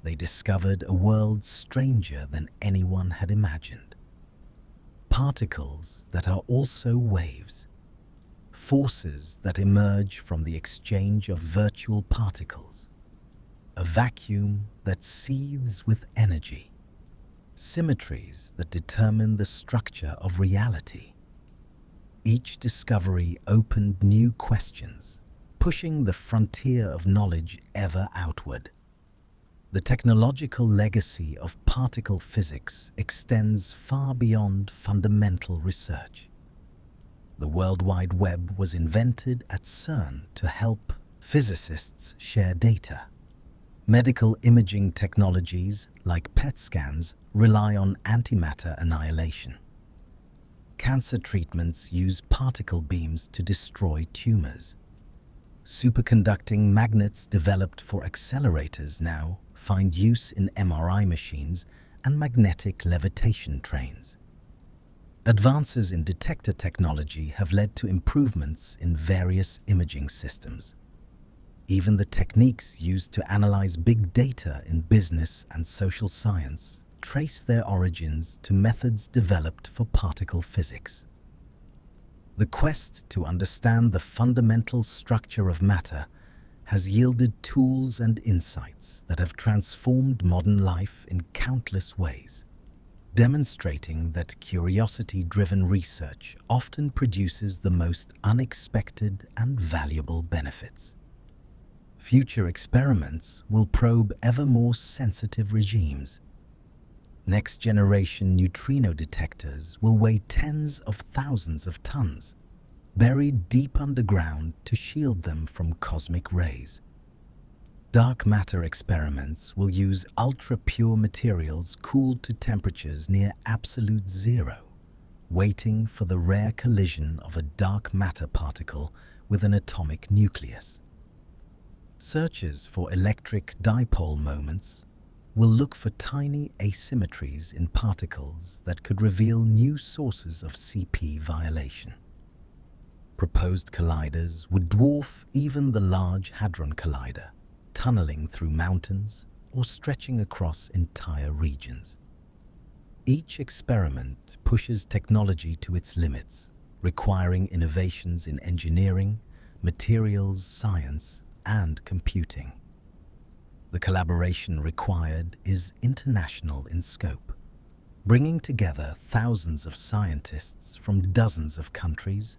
they discovered a world stranger than anyone had imagined. Particles that are also waves, forces that emerge from the exchange of virtual particles, a vacuum that seethes with energy, symmetries that determine the structure of reality. Each discovery opened new questions, pushing the frontier of knowledge ever outward. The technological legacy of particle physics extends far beyond fundamental research. The World Wide Web was invented at CERN to help physicists share data. Medical imaging technologies like PET scans rely on antimatter annihilation. Cancer treatments use particle beams to destroy tumors. Superconducting magnets developed for accelerators now find use in MRI machines and magnetic levitation trains. Advances in detector technology have led to improvements in various imaging systems. Even the techniques used to analyze big data in business and social science trace their origins to methods developed for particle physics. The quest to understand the fundamental structure of matter has yielded tools and insights that have transformed modern life in countless ways, demonstrating that curiosity-driven research often produces the most unexpected and valuable benefits. Future experiments will probe ever more sensitive regimes. Next-generation neutrino detectors will weigh tens of thousands of tons, buried deep underground to shield them from cosmic rays. Dark matter experiments will use ultra-pure materials cooled to temperatures near absolute zero, waiting for the rare collision of a dark matter particle with an atomic nucleus. Searches for electric dipole moments will look for tiny asymmetries in particles that could reveal new sources of CP violation. Proposed colliders would dwarf even the Large Hadron Collider, tunneling through mountains or stretching across entire regions. Each experiment pushes technology to its limits, requiring innovations in engineering, materials science, and computing. The collaboration required is international in scope, bringing together thousands of scientists from dozens of countries,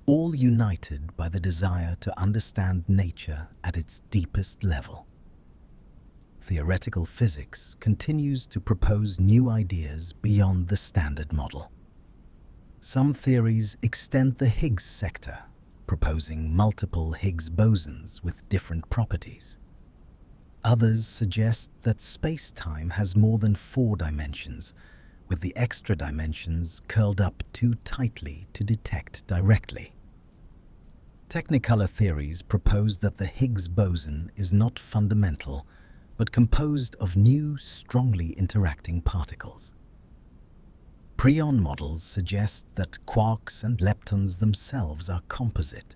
all united by the desire to understand nature at its deepest level. Theoretical physics continues to propose new ideas beyond the Standard Model. Some theories extend the Higgs sector, proposing multiple Higgs bosons with different properties. Others suggest that space-time has more than 4 dimensions, with the extra dimensions curled up too tightly to detect directly. Technicolor theories propose that the Higgs boson is not fundamental, but composed of new, strongly interacting particles. Preon models suggest that quarks and leptons themselves are composite,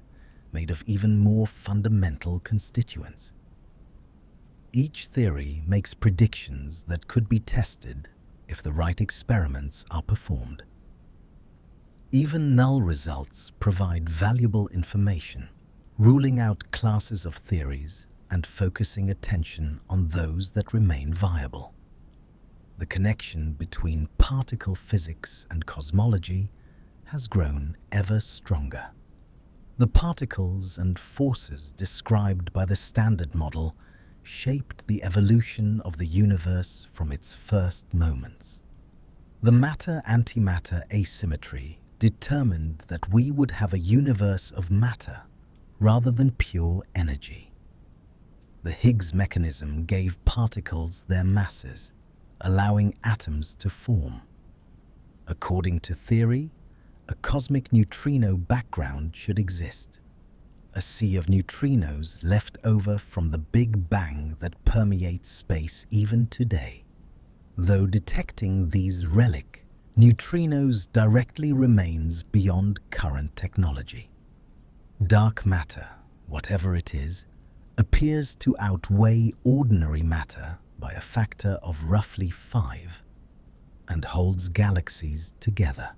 made of even more fundamental constituents. Each theory makes predictions that could be tested if the right experiments are performed. Even null results provide valuable information, ruling out classes of theories and focusing attention on those that remain viable. The connection between particle physics and cosmology has grown ever stronger. The particles and forces described by the Standard Model shaped the evolution of the universe from its first moments. The matter-antimatter asymmetry determined that we would have a universe of matter rather than pure energy. The Higgs mechanism gave particles their masses, allowing atoms to form. According to theory, a cosmic neutrino background should exist, a sea of neutrinos left over from the Big Bang that permeates space even today. Though detecting these relic neutrinos directly remains beyond current technology. Dark matter, whatever it is, appears to outweigh ordinary matter by a factor of roughly 5 and holds galaxies together.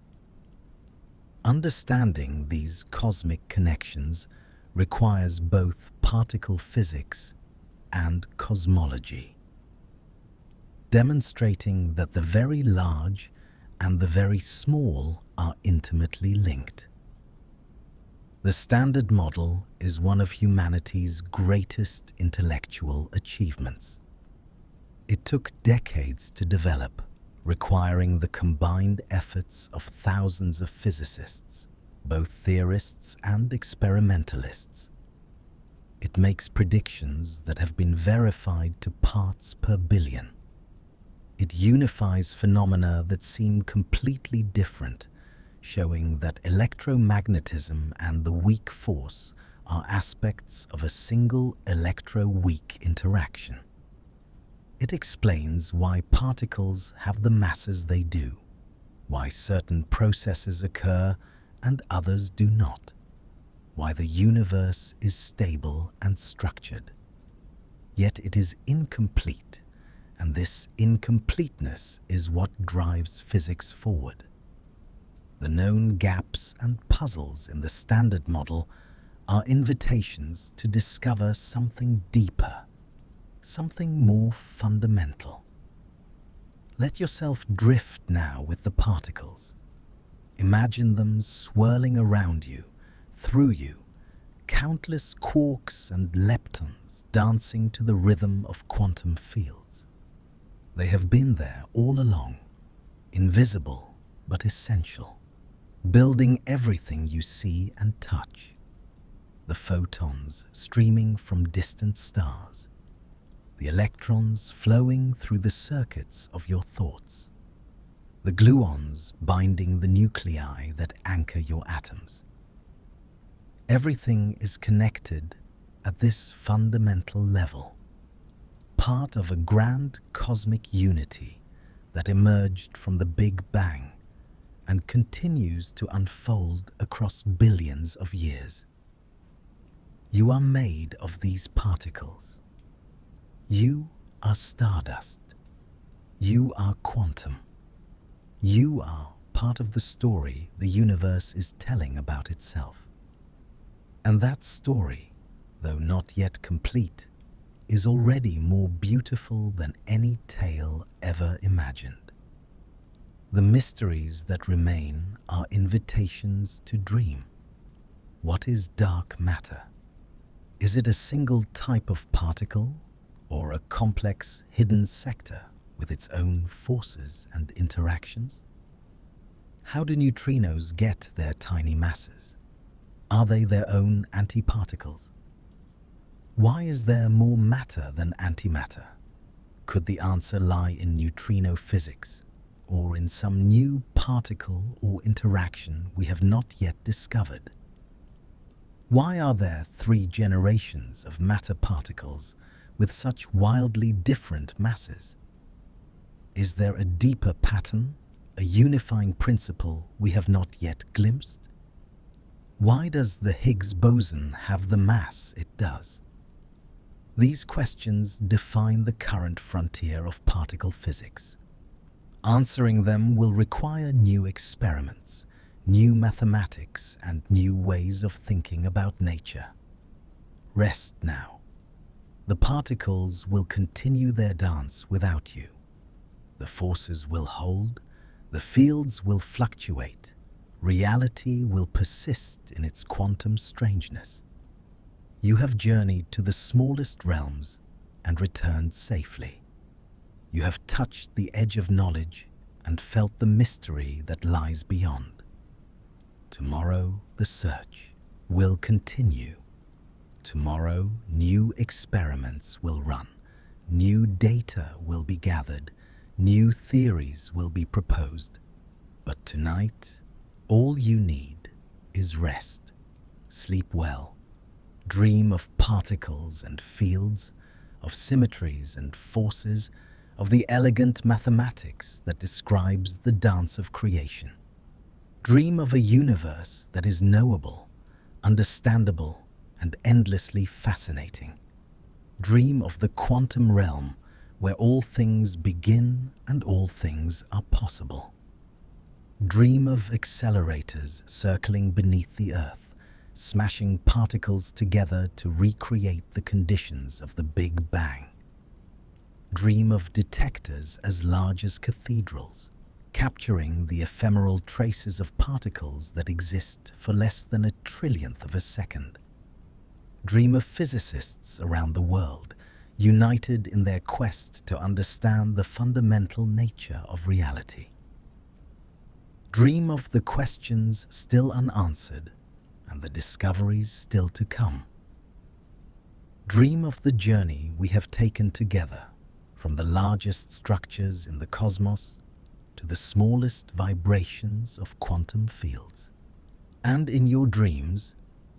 Understanding these cosmic connections requires both particle physics and cosmology, demonstrating that the very large and the very small are intimately linked. The Standard Model is one of humanity's greatest intellectual achievements. It took decades to develop, requiring the combined efforts of thousands of physicists, both theorists and experimentalists. It makes predictions that have been verified to parts per billion. It unifies phenomena that seem completely different, showing that electromagnetism and the weak force are aspects of a single electro-weak interaction. It explains why particles have the masses they do, why certain processes occur and others do not, why the universe is stable and structured. Yet it is incomplete, and this incompleteness is what drives physics forward. The known gaps and puzzles in the Standard Model are invitations to discover something deeper, something more fundamental. Let yourself drift now with the particles. Imagine them swirling around you, through you, countless quarks and leptons dancing to the rhythm of quantum fields. They have been there all along, invisible but essential, building everything you see and touch. The photons streaming from distant stars, the electrons flowing through the circuits of your thoughts, the gluons binding the nuclei that anchor your atoms. Everything is connected at this fundamental level, part of a grand cosmic unity that emerged from the Big Bang and continues to unfold across billions of years. You are made of these particles. You are stardust. You are quantum. You are part of the story the universe is telling about itself. And that story, though not yet complete, is already more beautiful than any tale ever imagined. The mysteries that remain are invitations to dream. What is dark matter? Is it a single type of particle, or a complex hidden sector with its own forces and interactions? How do neutrinos get their tiny masses? Are they their own antiparticles? Why is there more matter than antimatter? Could the answer lie in neutrino physics, or in some new particle or interaction we have not yet discovered? Why are there 3 generations of matter particles with such wildly different masses? Is there a deeper pattern, a unifying principle we have not yet glimpsed? Why does the Higgs boson have the mass it does? These questions define the current frontier of particle physics. Answering them will require new experiments, new mathematics, and new ways of thinking about nature. Rest now. The particles will continue their dance without you. The forces will hold, the fields will fluctuate, reality will persist in its quantum strangeness. You have journeyed to the smallest realms and returned safely. You have touched the edge of knowledge and felt the mystery that lies beyond. Tomorrow, the search will continue. Tomorrow, new experiments will run, new data will be gathered, new theories will be proposed. But tonight, all you need is rest. Sleep well. Dream of particles and fields, of symmetries and forces, of the elegant mathematics that describes the dance of creation. Dream of a universe that is knowable, understandable, and endlessly fascinating. Dream of the quantum realm where all things begin and all things are possible. Dream of accelerators circling beneath the Earth, smashing particles together to recreate the conditions of the Big Bang. Dream of detectors as large as cathedrals, capturing the ephemeral traces of particles that exist for less than a trillionth of a second. Dream of physicists around the world, united in their quest to understand the fundamental nature of reality. Dream of the questions still unanswered and the discoveries still to come. Dream of the journey we have taken together, from the largest structures in the cosmos to the smallest vibrations of quantum fields. And in your dreams,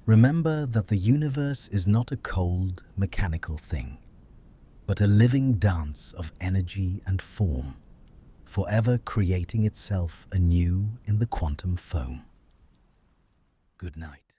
remember that the universe is not a cold, mechanical thing, but a living dance of energy and form, forever creating itself anew in the quantum foam. Good night.